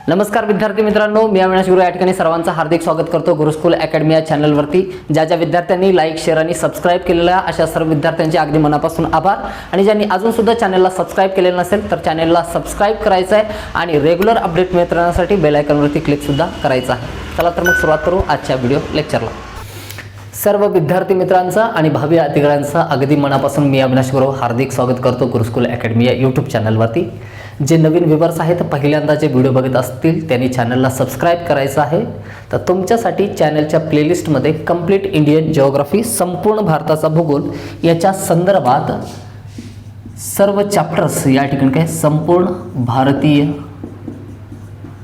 नमस्कार विद्यार्थी मित्रांनो, मी अविनाश गुरु या ठिकाणी सर्वांचं हार्दिक स्वागत करतो गुरुकुल अकॅडमी या चॅनलवरती। ज्या विद्यार्थ्यांनी लाईक, शेअर आणि सबस्क्राइब केलेला अशा सर्व विद्यार्थ्यांचे अगदी मनापासून आभार। आणि ज्यांनी अजून सुद्धा चॅनलला सबस्क्राइब केलेलं नसेल तर चॅनलला सबस्क्राइब करायचं आहे आणि रेग्युलर अपडेट मिळत राहण्यासाठी बेल आयकॉनवरती क्लिक सुद्धा करायचं आहे। चला तर मग सुरुवात करू आजच्या व्हिडिओ लेक्चरला। सर्व विद्यार्थी मित्रांचा आणि भावी अधिकाऱ्यांचा अगदी मनापासून मी अविनाश गुरु हार्दिक स्वागत करतो गुरुकुल अकॅडमी या यूट्यूब चॅनलवरती। जे नवीन व्ह्यूअर्स आहेत पहिल्यांदा जे व्हिडिओ बघत असतील त्यांनी चॅनलला सबस्क्राइब करायचं आहे। तर तुमच्यासाठी चॅनलच्या प्लेलिस्टमध्ये कंप्लीट इंडियन जिओग्राफी, संपूर्ण भारताचा भूगोल याच्या संदर्भात सर्व चॅप्टर्स या ठिकाणी काय संपूर्ण भारतीय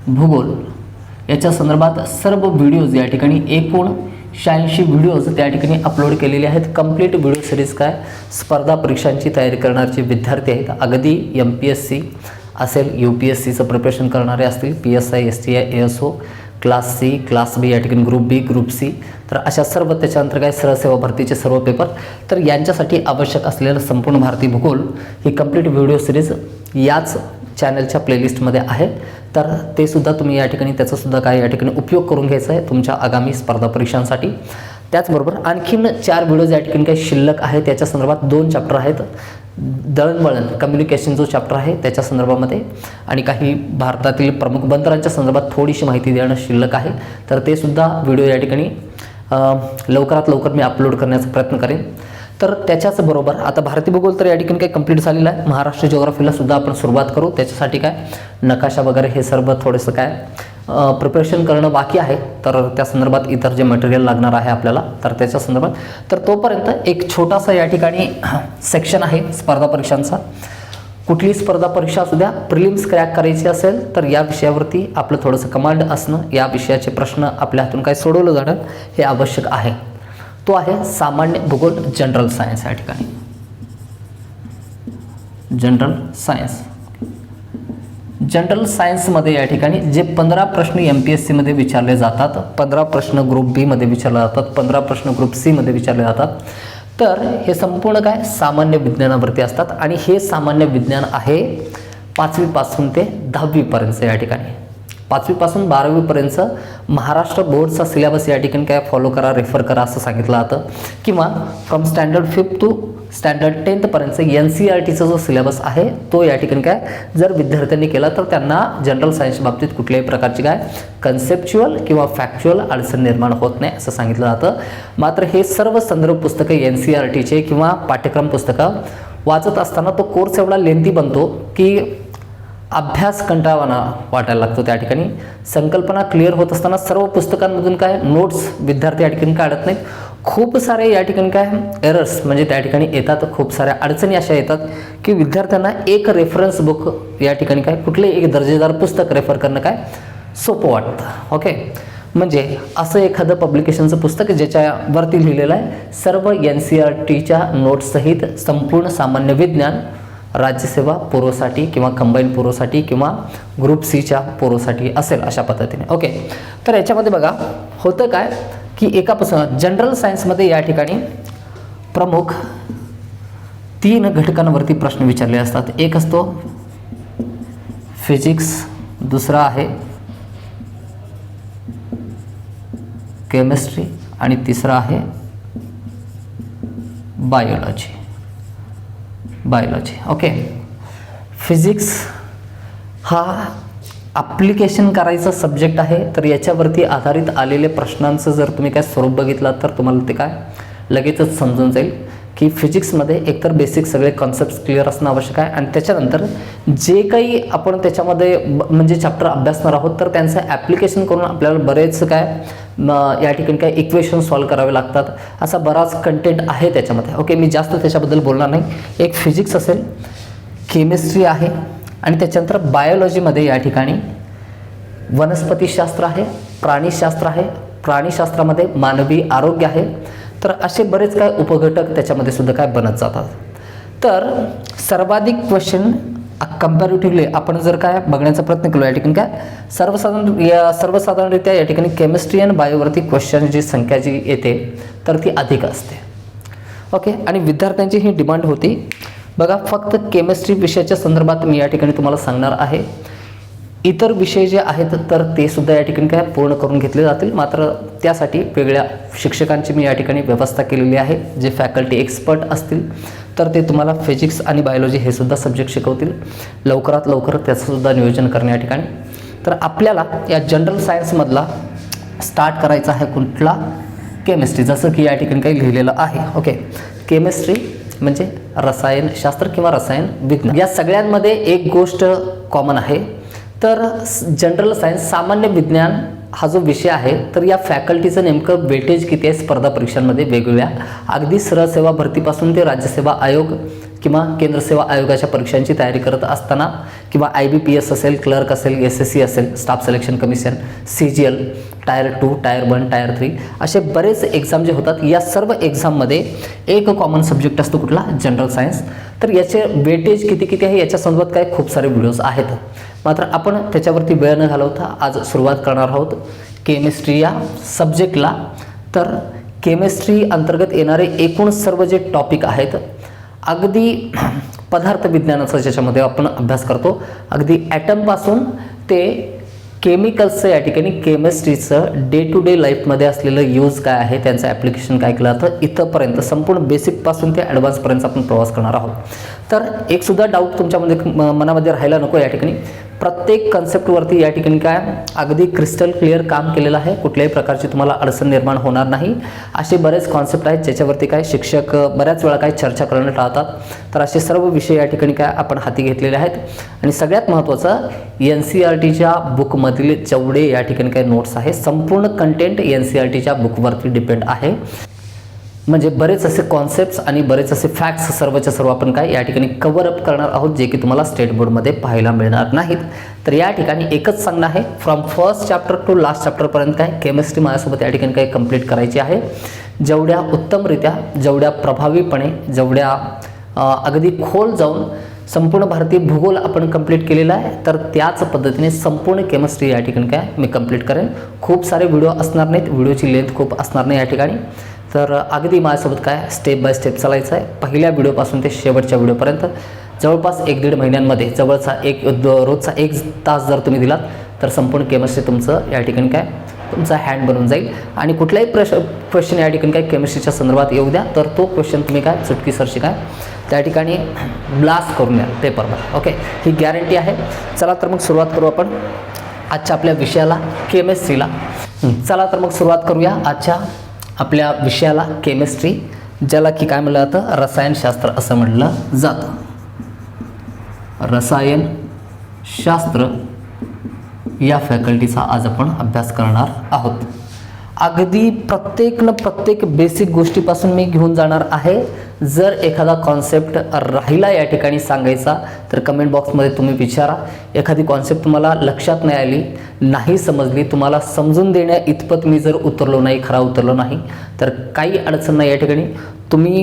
भूगोल याच्या संदर्भात सर्व व्हिडिओज या ठिकाणी एकूण 86 व्हिडिओज त्या ठिकाणी अपलोड केलेले आहेत। कंप्लीट व्हिडिओ सिरीज काय स्पर्धा परीक्षांची तयारी करणारे विद्यार्थी आहेत, अगदी MPSC असेल, UPSCचं प्रिपरेशन करणारे असतील, PSI, STI, ASO, class C, class B या ठिकाणी ग्रुप B, ग्रुप C, तर अशा सर्व त्याच्यानंतर काय सरळ सेवा भरतीचे सर्व पेपर, तर यांच्यासाठी आवश्यक असलेलं संपूर्ण भारतीय भूगोल ही कंप्लीट व्हिडिओ सिरीज याच चॅनलच्या प्लेलिस्टमध्ये आहे। तर ते सुद्धा तुम्ही या ठिकाणी त्याचा सुद्धा काय या ठिकाणी उपयोग करून घ्यायचा आहे तुमच्या आगामी स्पर्धा परीक्षांसाठी। त्याचबरोबर आणखीन 4 व्हिडिओज या ठिकाणी काही शिल्लक आहे, त्याच्या संदर्भात 2 चॅप्टर आहेत। दळणवळण कम्युनिकेशन जो चॅप्टर आहे त्याच्या संदर्भामध्ये आणि काही भारतातील प्रमुख बंदरांच्या संदर्भात थोडीशी माहिती देणं शिल्लक आहे, तर ते सुद्धा व्हिडिओ या ठिकाणी लवकरात लवकर मी अपलोड करण्याचा प्रयत्न करेन। तर त्याच्याच बरोबर आता भारतीय भूगोल तर या ठिकाणी काय कंप्लीट झालेला आहे। महाराष्ट्र जिओग्राफीला सुद्धा आपण सुरुवात करू, त्याच्यासाठी काय नकाशा वगैरे हे सर्व थोडंसं काय प्रिपरेशन करणं बाकी आहे, तर त्या संदर्भात इतर जे मटेरियल लागणार आहे आपल्याला तर त्याच्या संदर्भात, तर तोपर्यंत एक छोटासा या ठिकाणी सेक्शन आहे स्पर्धा परीक्षांचा। कुठली स्पर्धा परीक्षा असू द्या, प्रिलिम्स क्रॅक करायची असेल तर या विषयावरती आपलं थोडंसं कमांड असणं, या विषयाचे प्रश्न आपल्या हातून काय सोडवलं जाणं हे आवश्यक आहे। तो आहे सामान्य भूगोल, जनरल सायन्स। या ठिकाणी जनरल सायन्समध्ये या ठिकाणी जे 15 प्रश्न MPSC मध्ये विचारले जातात, 15 प्रश्न ग्रुप B मध्ये विचारले जातात, 15 प्रश्न ग्रुप C मध्ये विचारले जातात, तर हे संपूर्ण काय सामान्य विज्ञानावरती असतात। आणि हे सामान्य विज्ञान आहे 5वी पासून ते 10वी पर्यंत। या ठिकाणी 5वी पासून 12वी पर्यंत महाराष्ट्र बोर्डचा सिलेबस या ठिकाणी काय फॉलो करा, रेफर करा असं सांगितलं जातं, किंवा from standard 5th to standard 10th पर्यंत NCERTचा जो सिलेबस आहे तो या ठिकाणी काय जर विद्यार्थ्यांनी केला तर त्यांना जनरल सायन्स बाबतीत कुठल्याही प्रकारची काय कन्सेप्च्युअल किंवा फॅक्च्युअल अडचण निर्माण होत नाही असं सांगितलं जातं। मात्र हे सर्व संदर्भ पुस्तकं NCERTचे किंवा पाठ्यक्रम पुस्तकं वाचत असताना तो कोर्स एवढा लेंथी बनतो की अभ्यास कंटाळवाणा वाटायला लागतो। त्या ठिकाणी संकल्पना क्लिअर होत असताना सर्व पुस्तकांमधून काय नोट्स विद्यार्थी या ठिकाणी काढत नाहीत, खूप सारे या ठिकाणी काय एरर्स म्हणजे त्या ठिकाणी येतात, खूप साऱ्या अडचणी अशा येतात की विद्यार्थ्यांना एक रेफरन्स बुक या ठिकाणी काय कुठले एक दर्जेदार पुस्तक रेफर करणं काय सोपं वाटतं। ओके, म्हणजे असं एखादं पब्लिकेशनचं पुस्तक ज्याच्यावरती लिहिलेलं आहे सर्व NCERTच्या नोट्ससहित संपूर्ण सामान्य विज्ञान राज्यसेवा पूर्वसाठी किंवा कंबाईन पूर्वसाठी किंवा ग्रुप Cच्या पूर्वसाठी असेल अशा पद्धतीने। ओके, तर याच्यामध्ये बघा होतं काय की एकापासून जनरल सायन्समध्ये या ठिकाणी प्रमुख 3 घटकांवरती प्रश्न विचारले असतात। एक असतो फिजिक्स, दुसरा आहे केमिस्ट्री आणि तिसरा आहे बायोलॉजी। ओके, फिजिक्स हा ॲप्लिकेशन करायचा सब्जेक्ट आहे, तर याच्यावरती आधारित आलेले प्रश्नांचं जर तुम्ही काय स्वरूप बघितलं तर तुम्हाला ते काय लगेचच समजून जाईल की फिजिक्समध्ये एकतर बेसिक सगळे कॉन्सेप्ट्स क्लिअर असणं आवश्यक आहे आणि त्याच्यानंतर जे काही आपण त्याच्यामध्ये म्हणजे चॅप्टर अभ्यासणार आहोत तर त्यांचं ॲप्लिकेशन करून आपल्याला बरेच काय या ठिकाणी काय इक्वेशन सॉल्व करावे लागतात, असा बराच कंटेंट आहे त्याच्यामध्ये। ओके, मी जास्त त्याच्याबद्दल बोलणार नाही। एक फिजिक्स असेल, केमिस्ट्री आहे आणि त्याच्यानंतर बायोलॉजीमध्ये या ठिकाणी वनस्पतीशास्त्र आहे, प्राणीशास्त्र आहे, प्राणीशास्त्रामध्ये मानवी आरोग्य आहे, तर असे बरेच काय उपघटक त्याच्यामध्ये सुद्धा काय बनत जातात। तर सर्वाधिक क्वेश्चन कंपॅरेटिव्हली आपण जर काय बघण्याचा प्रयत्न केला या ठिकाणी काय सर्वसाधारणरित्या या ठिकाणी केमिस्ट्री आणि बायोवरती क्वेश्चनची संख्या जी येते तर ती अधिक असते। ओके, आणि विद्यार्थ्यांची ही डिमांड होती बघा, फक्त केमिस्ट्री विषयाच्या संदर्भात मी या ठिकाणी तुम्हाला सांगणार आहे इतर विषय जे आहेत तर ते सुद्धा या ठिकाणी काय पूर्ण करून घेतले जातील, मात्र त्यासाठी वेगळ्या शिक्षकांची मी या ठिकाणी व्यवस्था केलेली आहे, जे फॅकल्टी एक्सपर्ट असतील. तर ते तुम्हाला फिजिक्स आणि बायोलॉजी हे सुद्धा सब्जेक्ट शिकवतील. लवकरात लवकर त्याचंसुद्धा नियोजन करणे या ठिकाणी. तर आपल्याला या जनरल सायन्समधला स्टार्ट करायचा आहे कुठला? केमिस्ट्री. जसं की या ठिकाणी काही लिहिलेलं आहे. ओके, केमिस्ट्री म्हणजे रसायनशास्त्र किंवा रसायन विज्ञान. या सगळ्यांमध्ये एक गोष्ट कॉमन आहे, तर जनरल सायन्स सामान्य विज्ञान हा जो विषय आहे तर या फॅकल्टीचं नेमकं वेटेज किती आहे स्पर्धा परीक्षांमध्ये वेगवेगळ्या, अगदी सरळ सेवा भरतीपासून ते राज्यसेवा आयोग किंवा केंद्र सेवा आयोगाच्या परीक्षांची तयारी करत असताना किंवा IBPS असेल, क्लर्क असेल, SSC असेल, staff selection commission, CGL, tyre 2, tyre 1, tyre 3 असे बरेच एक्झाम जे होतात, या सर्व एक्झाममध्ये एक कॉमन सब्जेक्ट असतो कुठला? General science. तर याचे वेटेज किती किती आहे याच्या संदर्भात काय खूप सारे व्हिडिओज आहेत, मात्र आपण त्याच्यावरती वेळ न घालवता आज सुरुवात करणार आहोत केमिस्ट्री या सब्जेक्टला. तर केमिस्ट्री अंतर्गत येणारे एकूण सर्व जे टॉपिक आहेत, अगदी पदार्थ विज्ञानाचा ज्याच्यामध्ये आपण अभ्यास करतो, अगदी ॲटमपासून ते केमिकल्सचं या ठिकाणी केमिस्ट्रीचं डे टू डे लाईफमध्ये असलेलं यूज काय आहे, त्यांचं ॲप्लिकेशन काय केलं जातं, इथंपर्यंत संपूर्ण बेसिकपासून ते ॲडव्हान्सपर्यंत आपण प्रवास करणार आहोत. तर एकसुद्धा डाऊट तुमच्यामध्ये मनामध्ये राहायला नको. या ठिकाणी प्रत्येक कन्सेप्टवरती या ठिकाणी काय अगदी क्रिस्टल क्लिअर काम केलेलं आहे, कुठल्याही प्रकारची तुम्हाला अडचण निर्माण होणार नाही. असे बरेच कॉन्सेप्ट आहेत ज्याच्यावरती काय शिक्षक बऱ्याच वेळा काय चर्चा करणं टाळतात. तर असे सर्व विषय या ठिकाणी काय आपण हाती घेतलेले आहेत. आणि सगळ्यात महत्त्वाचं NCERTच्या बुकमधील जेवढे या ठिकाणी काय नोट्स आहे, संपूर्ण कंटेंट NCERTच्या बुकवरती डिपेंड आहे. म्हणजे बरेच असे कॉन्सेप्ट्स आणि बरेच असे फॅक्ट्स सर्वच्या सर्व आपण काय या ठिकाणी कव्हर अप करणार आहोत, जे की तुम्हाला स्टेट बोर्डमध्ये पाहायला मिळणार नाहीत. तर या ठिकाणी एकच सांगणं आहे, from first chapter to last चॅप्टरपर्यंत काय केमिस्ट्री माझ्यासोबत या ठिकाणी काय कंप्लीट करायची आहे. जेवढ्या उत्तमरित्या, जेवढ्या प्रभावीपणे, जेवढ्या अगदी खोल जाऊन संपूर्ण भारतीय भूगोल आपण कंप्लीट केलेला आहे, तर त्याच पद्धतीने संपूर्ण केमिस्ट्री या ठिकाणी काय मी कंप्लीट करेन. खूप सारे व्हिडिओ असणार नाहीत, व्हिडिओची लेंथ खूप असणार नाही या ठिकाणी. तर अगदी माझ्यासोबत काय स्टेप बाय स्टेप चालायचं आहे, पहिल्या व्हिडिओपासून ते शेवटच्या व्हिडिओपर्यंत. जवळपास 1-1.5 महिन्यांमध्ये जवळचा रोजचा 1 तास जर तुम्ही दिलात तर संपूर्ण केमिस्ट्री तुमचं या ठिकाणी काय तुमचा हँड बनून जाईल. आणि कुठलाही क्वेश्चन या ठिकाणी काय केमिस्ट्रीच्या संदर्भात येऊ द्या, तर तो क्वेश्चन तुम्ही काय चुटकीसरशी काय त्या ठिकाणी ब्लास्ट करून द्या पेपरवर. ओके, ही गॅरंटी आहे. चला तर मग सुरुवात करू आपण आजच्या आपल्या विषयाला, केमिस्ट्रीला. चला तर मग सुरुवात करूया आजच्या आपल्या विषयाला, केमिस्ट्री, ज्याला की काय म्हटलं जातं? रसायनशास्त्र असं म्हटलं जातं. रसायनशास्त्र या फॅकल्टीचा आज आपण अभ्यास करणार आहोत. अगदी प्रत्येक बेसिक गोष्टीपासून मी घेऊन जाणार आहे. जर एखादा कॉन्सेप्ट राहिला या ठिकाणी सांगायचा तर कमेंट बॉक्समध्ये तुम्ही विचारा. एखादी कॉन्सेप्ट तुम्हाला लक्षात नाही आली, नाही समजली, तुम्हाला समजून देण्या इतपत मी जर उतरलो नाही तर काही अडचण नाही. या ठिकाणी तुम्ही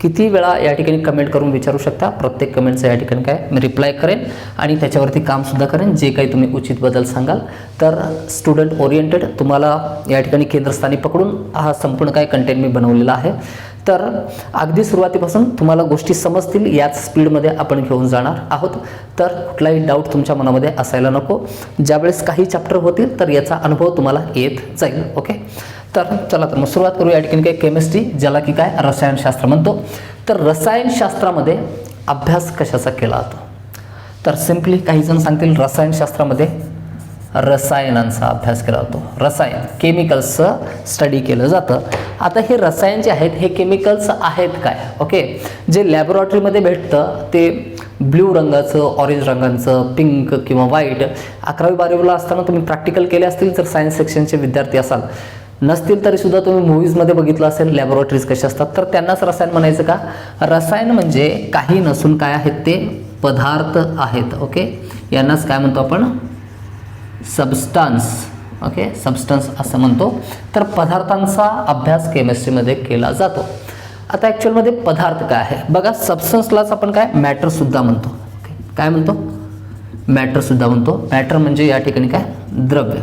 किती वेळा या ठिकाणी कमेंट करून विचारू शकता. प्रत्येक कमेंटचं या ठिकाणी काय मी रिप्लाय करेन आणि त्याच्यावरती कामसुद्धा करेन. जे काही तुम्ही उचित बदल सांगाल तर स्टुडंट ओरिएंटेड तुम्हाला या ठिकाणी केंद्रस्थानी पकडून हा संपूर्ण काय कंटेंट मी बनवलेला आहे. तर अगदी सुरुवातीपासून तुम्हाला गोष्टी समजतील याच स्पीडमध्ये आपण घेऊन जाणार आहोत. तर कुठलाही डाऊट तुमच्या मनामध्ये असायला नको. ज्यावेळेस काही चॅप्टर होतील तर याचा अनुभव तुम्हाला येत जाईल. ओके, तर चला तर मग सुरुवात करू या ठिकाणी काय केमिस्ट्री, ज्याला की काय रसायनशास्त्र म्हणतो. तर रसायनशास्त्रामध्ये अभ्यास कशाचा केला जातो? तर सिम्पली काही जण सांगतील रसायनशास्त्रामध्ये रसायनांचा अभ्यास केला जातो. रसायन केमिकल्सचं स्टडी केलं जातं. आता हे रसायन जे आहेत हे केमिकल्स आहेत काय? ओके, जे लॅबोरेटरीमध्ये भेटतं ते ब्ल्यू रंगाचं, ऑरेंज रंगाचं, पिंक किंवा व्हाईट. 11वी-12वीला असताना तुम्ही प्रॅक्टिकल केले असतील जर सायन्स सेक्शनचे विद्यार्थी असाल, नसतील तरीसुद्धा तुम्ही मूवीजमध्ये बघितलं असेल लॅबोरेटरीज कशा असतात, तर त्यांनाच रसायन म्हणायचं का? रसायन म्हणजे काही नसून काय आहेत ते पदार्थ आहेत. ओके, यांनाच काय म्हणतो आपण? सबस्टन्स. ओके, सबस्टन्स असं म्हणतो. तर पदार्थांचा अभ्यास केमिस्ट्रीमध्ये केला जातो. आता ॲक्च्युअलमध्ये पदार्थ काय आहे बघा. सबस्टन्सलाच आपण काय मॅटरसुद्धा म्हणतो. ओके, काय म्हणतो? मॅटरसुद्धा म्हणतो. मॅटर म्हणजे या ठिकाणी काय द्रव्य.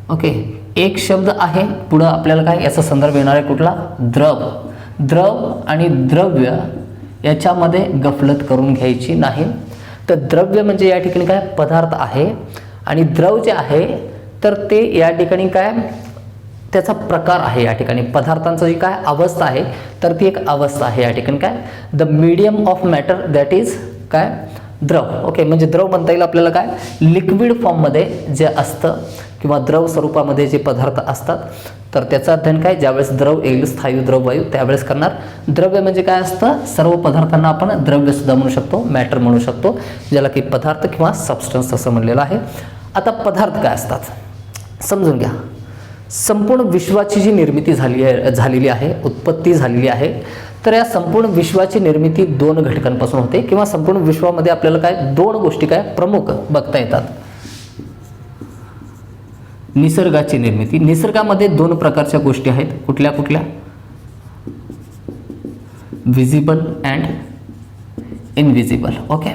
ओके, एक शब्द आहे पुढं आपल्याला काय याचा संदर्भ येणार आहे कुठला? द्रव. द्रव आणि द्रव्य याच्यामध्ये गफलत करून घ्यायची नाही. तर द्रव्य म्हणजे या ठिकाणी काय पदार्थ आहे, आणि द्रव जे आहे तर ते या ठिकाणी काय त्याचा प्रकार आहे. या ठिकाणी पदार्थांची जी काय अवस्था आहे तर ती एक अवस्था आहे. या ठिकाणी काय the medium of matter that is काय द्रव. ओके, म्हणजे द्रव म्हणता येईल आपल्याला काय लिक्विड फॉर्ममध्ये जे असतं किंवा द्रव स्वरूपामध्ये जे पदार्थ असतात तर त्याचं अध्ययन काय ज्यावेळेस द्रव येईल स्थायू द्रव वायू त्यावेळेस करणार. द्रव्य म्हणजे काय असतं सर्व पदार्थांना आपण द्रव्य सुद्धा म्हणू शकतो, मॅटर म्हणू शकतो, ज्याला की पदार्थ किंवा सबस्टन्स असं म्हणलेलं आहे. आता पदार्थ काय असतात समजून घ्या. संपूर्ण विश्वाची जी निर्मिती झालेली आहे, उत्पत्ती झालेली आहे, तर या संपूर्ण विश्वाची निर्मिती दोन घटकांपासून होते किंवा संपूर्ण विश्वामध्ये आपल्याला काय दोन गोष्टी काय प्रमुख बघता येतात. निसर्गाची निर्मिती. निसर्गामध्ये दोन प्रकारच्या गोष्टी आहेत. कुठल्या कुठल्या? Visible and invisible. ओके,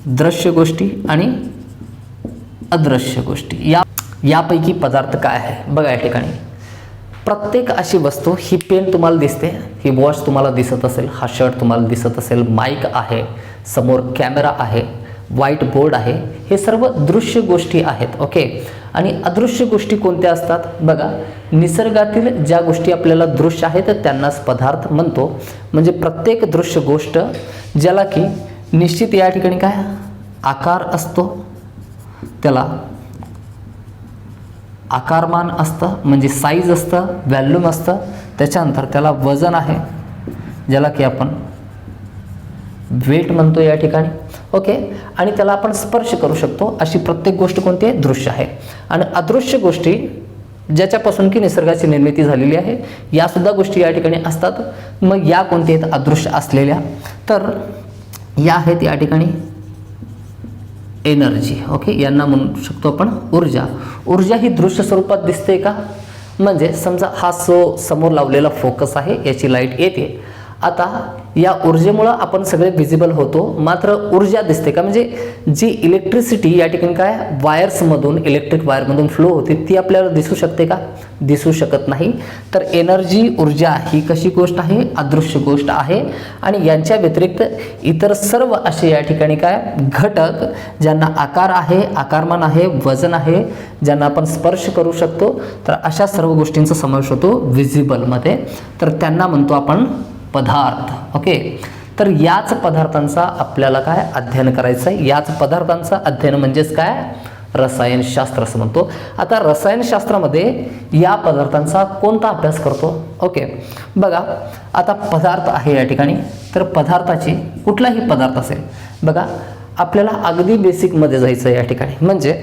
दृश्य गोष्टी आणि अदृश्य गोष्टी. यापैकी पदार्थ काय आहे बघा. या ठिकाणी प्रत्येक अशी वस्तू, ही पेन तुम्हाला दिसते, ही वॉच तुम्हाला दिसत असेल, हा शर्ट तुम्हाला दिसत असेल, माईक आहे, समोर कॅमेरा आहे, व्हाईट बोर्ड आहे, हे सर्व दृश्य गोष्टी आहेत. ओके, आणि अदृश्य गोष्टी कोणत्या असतात बघा. निसर्गातील ज्या गोष्टी आपल्याला दृश्य आहेत त्यांनाच पदार्थ म्हणतो. म्हणजे प्रत्येक दृश्य गोष्ट ज्याला की निश्चित या ठिकाणी काय आकार असतो, त्याला आकारमान असतं म्हणजे साईज असतं, व्हॅल्यूम असतं, त्याच्यानंतर त्याला वजन आहे ज्याला की आपण वेट म्हणतो या ठिकाणी. ओके, आणि त्याला आपण स्पर्श करू शकतो. अशी प्रत्येक गोष्ट कोणती आहे दृश्य आहे. आणि अदृश्य गोष्टी ज्याच्यापासून की निसर्गाची निर्मिती झालेली आहे या सुद्धा गोष्टी या ठिकाणी असतात. मग या कोणत्या आहेत अदृश्य असलेल्या, तर या आहेत या ठिकाणी एनर्जी. ओके, यांना म्हणू शकतो आपण ऊर्जा. ऊर्जा ही दृश्य स्वरूपात दिसते का? म्हणजे समजा हा समोर लावलेला फोकस आहे, याची लाईट येते. आता या ऊर्जेमुळं आपण सगळे विजिबल होतो, मात्र ऊर्जा दिसते का? म्हणजे जी इलेक्ट्रिसिटी या ठिकाणी काय वायर्समधून, इलेक्ट्रिक वायरमधून फ्लो होते ती आपल्याला दिसू शकते का? दिसू शकत नाही. तर एनर्जी, ऊर्जा ही कशी गोष्ट आहे? अदृश्य गोष्ट आहे. आणि यांच्या व्यतिरिक्त इतर सर्व असे या ठिकाणी काय घटक ज्यांना आकार आहे, आकारमान आहे, वजन आहे, ज्यांना आपण स्पर्श करू शकतो, तर अशा सर्व गोष्टींचा समावेश होतो विजिबलमध्ये. तर त्यांना म्हणतो आपण पदार्थ. ओके, तर याच पदार्थांचा आपल्याला काय अध्ययन करायचं आहे. याच पदार्थांचा अध्ययन म्हणजेच काय रसायनशास्त्र असं म्हणतो. आता रसायनशास्त्रामध्ये या पदार्थांचा कोणता अभ्यास करतो? ओके, बघा आता पदार्थ आहे या ठिकाणी, तर पदार्थाची कुठलाही पदार्थ असेल बघा, आपल्याला अगदी बेसिकमध्ये जायचं आहे या ठिकाणी. म्हणजे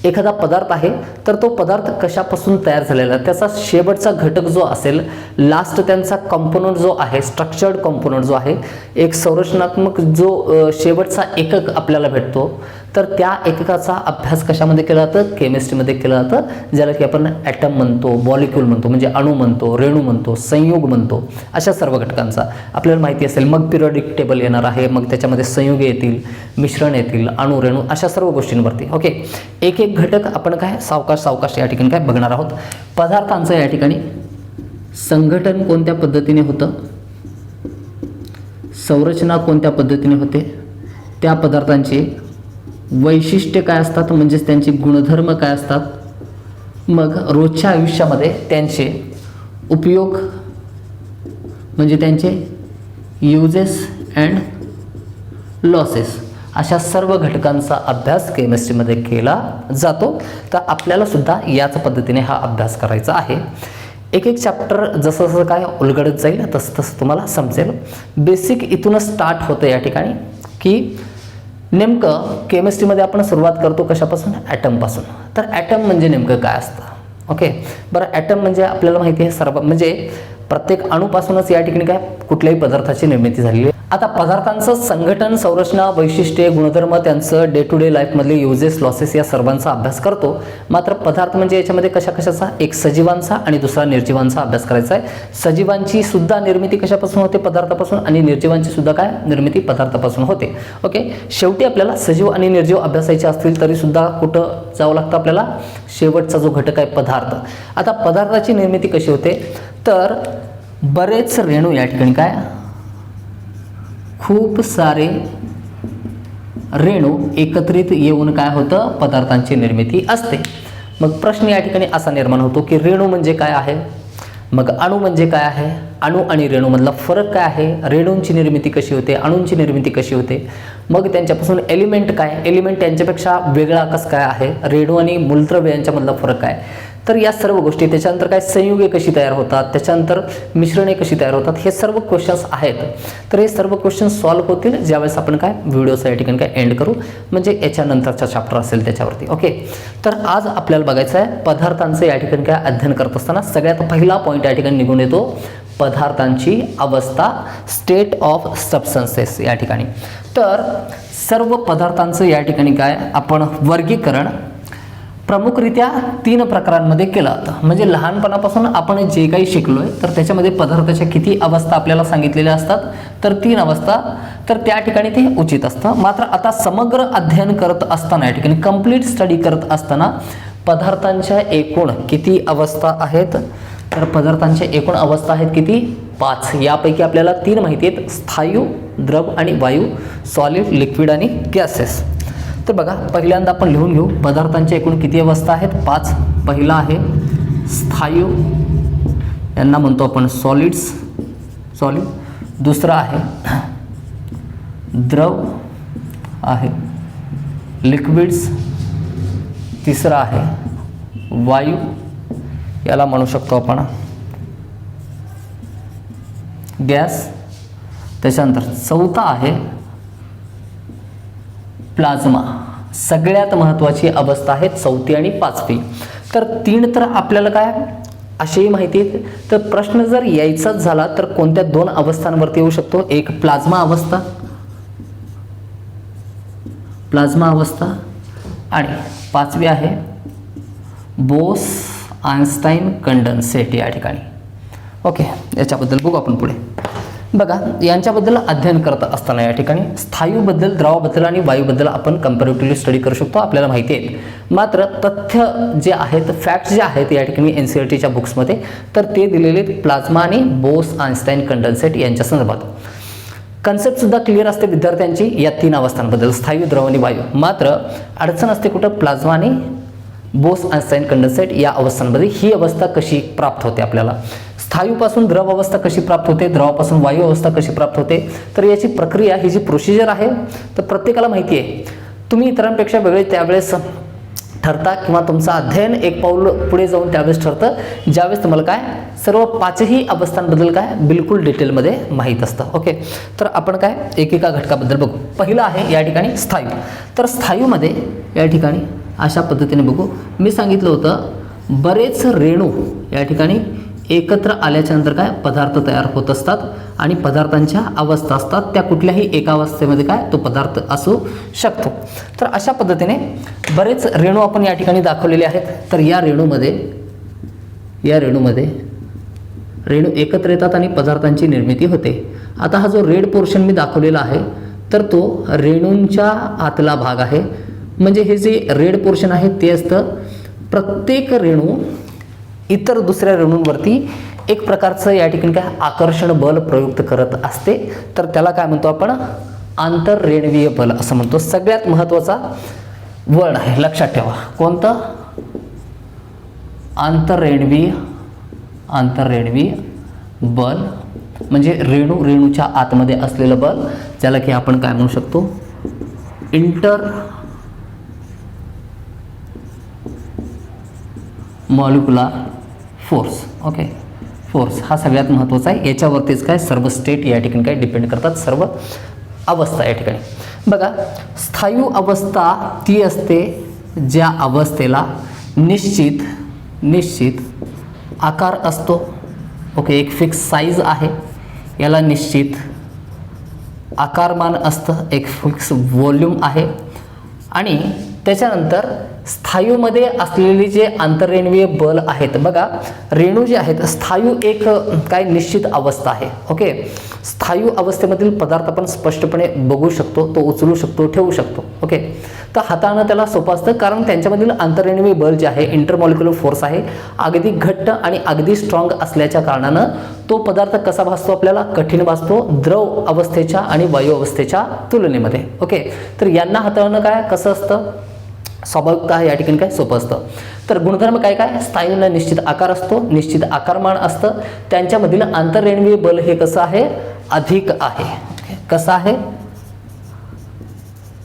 एखादा पदार्थ आहे तर तो पदार्थ कशापासून तयार झालेला, त्याचा शेवटचा घटक जो असेल, लास्ट त्यांचा कंपोनंट जो आहे, स्ट्रक्चर्ड कंपोनंट जो आहे, एक संरचनात्मक जो शेवटचा एकक आपल्याला भेटतो, तर त्या एककाचा अभ्यास कशामध्ये केला जातं? केमिस्ट्रीमध्ये केला जातं, ज्याला की आपण ॲटम म्हणतो, मॉलिक्यूल म्हणतो, म्हणजे अणू म्हणतो, रेणू म्हणतो, संयुग म्हणतो. अशा सर्व घटकांचा आपल्याला माहिती असेल. मग पिरियडिक टेबल येणार आहे, मग त्याच्यामध्ये संयुगे येतील, मिश्रण येतील, अणू, रेणू, अशा सर्व गोष्टींवरती. ओके, एक एक घटक आपण काय सावकाश या ठिकाणी काय बघणार आहोत. पदार्थांचं या ठिकाणी संघटन कोणत्या पद्धतीने होतं, संरचना कोणत्या पद्धतीने होते, त्या पदार्थांची वैशिष्ट्य काय असतात, म्हणजेच त्यांचे गुणधर्म काय असतात, मग रोजच्या आयुष्यामध्ये त्यांचे उपयोग म्हणजे त्यांचे युजेस अँड लॉसेस, अशा सर्व घटकांचा अभ्यास केमिस्ट्रीमध्ये केला जातो. तर आपल्याला सुद्धा याच पद्धतीने हा अभ्यास करायचा आहे. एक एक चॅप्टर जसं जसं काय उलगडत जाईल तसं तसं तुम्हाला समजेल. बेसिक इथूनच स्टार्ट होतं या ठिकाणी की नेमकं केमिस्ट्रीमध्ये आपण सुरुवात करतो कशापासून? ॲटमपासून. तर ॲटम म्हणजे नेमकं काय असतं? ओके, बरं ॲटम म्हणजे आपल्याला माहिती आहे सर्व म्हणजे प्रत्येक अणूपासूनच या ठिकाणी काय कुठल्याही पदार्थाची निर्मिती झालेली आहे. आता पदार्थांचं संघटन, संरचना, वैशिष्ट्ये, गुणधर्म, त्यांचं डे टू डे लाईफमधले युजेस, लॉसेस या सर्वांचा अभ्यास करतो. मात्र पदार्थ म्हणजे याच्यामध्ये कशाचा? एक सजीवांचा आणि दुसरा निर्जीवांचा अभ्यास करायचा आहे. सजीवांची सुद्धा निर्मिती कशापासून होते? पदार्थापासून. आणि निर्जीवांची सुद्धा काय निर्मिती? पदार्थापासून होते. ओके, शेवटी आपल्याला सजीव आणि निर्जीव अभ्यासायचे असतील तरी सुद्धा कुठं जावं लागतं आपल्याला? शेवटचा जो घटक आहे पदार्थ. आता पदार्थाची निर्मिती कशी होते? तर बरेच रेणू या ठिकाणी काय खूप सारे रेणू एकत्रित येऊन काय होतं, पदार्थांची निर्मिती असते. मग प्रश्न या ठिकाणी असा निर्माण होतो की रेणू म्हणजे काय आहे, मग अणू म्हणजे काय आहे, अणू आणि रेणूमधला फरक काय आहे, रेणूंची निर्मिती कशी होते, अणूंची निर्मिती कशी होते, मग त्यांच्यापासून एलिमेंट काय, एलिमेंट यांच्यापेक्षा वेगळा कसं काय आहे, रेणू आणि मूलद्रव्य यांच्यामधला फरक काय. तर या सर्व गोष्टी, त्याच्यानंतर काय संयुगे कशी तयार होतात, त्याच्यानंतर मिश्रणे कशी तयार होतात, हे सर्व क्वेश्चन्स आहेत. तर हे सर्व क्वेश्चन्स सॉल्व्ह होतील ज्यावेळेस आपण काय व्हिडिओचा या ठिकाणी काय एंड करू, म्हणजे याच्यानंतरचा चॅप्टर असेल त्याच्यावरती. ओके, तर आज आपल्याला बघायचं आहे पदार्थांचं या ठिकाणी काय अध्ययन करत असताना सगळ्यात पहिला पॉईंट या ठिकाणी निघून येतो, पदार्थांची अवस्था, स्टेट ऑफ सबस्टन्सेस या ठिकाणी. तर सर्व पदार्थांचं या ठिकाणी काय आपण वर्गीकरण प्रमुखरित्या 3 प्रकारांमध्ये केलं जातं. म्हणजे लहानपणापासून आपण जे काही शिकलोय तर त्याच्यामध्ये पदार्थाच्या किती अवस्था आपल्याला सांगितलेल्या असतात, तर 3 अवस्था. तर त्या ठिकाणी ते उचित असतं. मात्र आता समग्र अध्ययन करत असताना या ठिकाणी कंप्लीट स्टडी करत असताना पदार्थांच्या एकूण किती अवस्था आहेत, तर पदार्थांच्या एकूण अवस्था आहेत किती, 5. यापैकी आपल्याला 3 माहिती आहेत, स्थायू, द्रव आणि वायू, सॉलिड, लिक्विड आणि गॅसेस. तर बघा, पहिल्यांदा आपण लिहून घेऊ पदार्थांच्या एकूण किती अवस्था आहेत, 5. पहिला आहे स्थायू, यांना म्हणतो आपण सॉलिड्स, सॉलिड. दुसरा आहे द्रव आहे, लिक्विड्स. तिसरा आहे वायू, याला म्हणू शकतो आपण गॅस. त्याच्यानंतर चौथा आहे प्लाझ्मा. सगळ्यात महत्त्वाची अवस्था आहे 4थी आणि 5वी. तर 3 तर आपल्याला काय अशीही माहिती आहे. तर प्रश्न जर यायचाच झाला तर कोणत्या 2 अवस्थांवरती येऊ शकतो, एक प्लाझ्मा अवस्था, प्लाझ्मा अवस्था, आणि 5वी आहे बोस आइन्स्टाईन कंडेन्सेट या ठिकाणी. ओके, याच्याबद्दल बघू आपण पुढे. बघा, यांच्याबद्दल अध्ययन करत असताना या ठिकाणी स्थायूबद्दल, द्रवाबद्दल आणि वायूबद्दल आपण कंपॅरेटिव्हली स्टडी करू शकतो, आपल्याला माहिती आहे. मात्र तथ्य जे आहेत, फॅक्ट्स जे आहेत या ठिकाणी NCERTच्या बुक्समध्ये, तर ते दिलेले प्लाझ्मा आणि बोस आइन्स्टाईन कंडेन्सेट यांच्या संदर्भात. कन्सेप्टसुद्धा क्लिअर असते विद्यार्थ्यांची या 3 अवस्थांबद्दल, स्थायू, द्रव आणि वायू. मात्र अडचण असते कुठं, प्लाझ्मा आणि बोस आइन्स्टाईन कंडेन्सेट या अवस्थांमध्ये ही अवस्था कशी प्राप्त होते आपल्याला, स्थायूपासून द्रव अवस्था कशी प्राप्त होते, द्रवापासून वायू अवस्था कशी प्राप्त होते. तर याची प्रक्रिया, ही जी प्रोसिजर आहे तर प्रत्येकाला माहिती आहे. तुम्ही इतरांपेक्षा वेगळे त्यावेळेस ठरता किंवा तुमचं अध्ययन एक पाऊल पुढे जाऊन त्यावेळेस ठरतं ज्यावेळेस तुम्हाला काय सर्व 5ही अवस्थांबद्दल काय बिलकुल डिटेलमध्ये माहीत असतं. ओके, तर आपण काय एकेका घटकाबद्दल बघू. पहिलं आहे या ठिकाणी स्थायू. तर स्थायूमध्ये या ठिकाणी अशा पद्धतीने बघू. मी सांगितलं होतं बरेच रेणू या ठिकाणी एकत्र आल्याच्या नंतर काय पदार्थ तयार होत असतात आणि पदार्थांच्या अवस्था असतात, त्या कुठल्याही एका अवस्थेमध्ये काय तो पदार्थ असू शकतो. तर अशा पद्धतीने बरेच रेणू आपण या ठिकाणी दाखवलेले आहेत. तर या रेणूमध्ये रेणू एकत्र येतात आणि पदार्थांची निर्मिती होते. आता हा जो रेड पोर्शन मी दाखवलेला आहे तर तो रेणूंच्या आतला भाग आहे. म्हणजे हे जे रेड पोर्शन आहे ते असतं प्रत्येक रेणू इतर दुसऱ्या रेणूंवरती एक प्रकारचं या ठिकाणी काय आकर्षण बल प्रयुक्त करत असते. तर त्याला काय म्हणतो आपण, आंतररेणवीय बल असं म्हणतो. सगळ्यात महत्त्वाचा वर्ण आहे, लक्षात ठेवा. कोणतं, आंतररेणवीय बल, म्हणजे रेणूच्या आतमध्ये असलेलं बल, ज्याला की आपण काय म्हणू शकतो, inter molecular force. Okay, force हा सगळ्यात महत्त्वाचा आहे. याच्यावरतीच काय सर्व स्टेट या ठिकाणी काय डिपेंड करतात, सर्व अवस्था या ठिकाणी. बघा, स्थायू अवस्था ती असते ज्या अवस्थेला निश्चित आकार असतो. ओके, एक फिक्स साईज आहे, याला निश्चित आकारमान असतं, एक फिक्स व्हॉल्यूम आहे आणि त्याच्यानंतर स्थायूमध्ये असलेले जे आंतररेणुवीय बल आहेत बघा, रेणू जे आहेत, स्थायू एक काय निश्चित अवस्था आहे. ओके, स्थायू अवस्थेमधील पदार्थ आपण स्पष्टपणे बघू शकतो, तो उचलू शकतो, ठेवू शकतो. ओके, तर हाताळणं त्याला सोपं असतं कारण त्यांच्यामधील आंतररेणुवीय बल जे आहे, इंटरमॉलिक्युलर फोर्स आहे, अगदी घट्ट आणि अगदी स्ट्रॉंग असल्याच्या कारणानं तो पदार्थ कसा भासतो, आपल्याला कठीण भासतो द्रव अवस्थेच्या आणि वायू अवस्थेच्या तुलनेमध्ये. ओके, तर यांना हाताळणं काय कसं असतं, स्वाभाविकतः या ठिकाणी काय सोपं असतं. तर गुणधर्म काय काय, स्थायूंना निश्चित आकार असतो, निश्चित आकारमान असतं, त्यांच्यामधील आंतररेणुवीय बल हे कसं आहे, अधिक आहे. कसं आहे,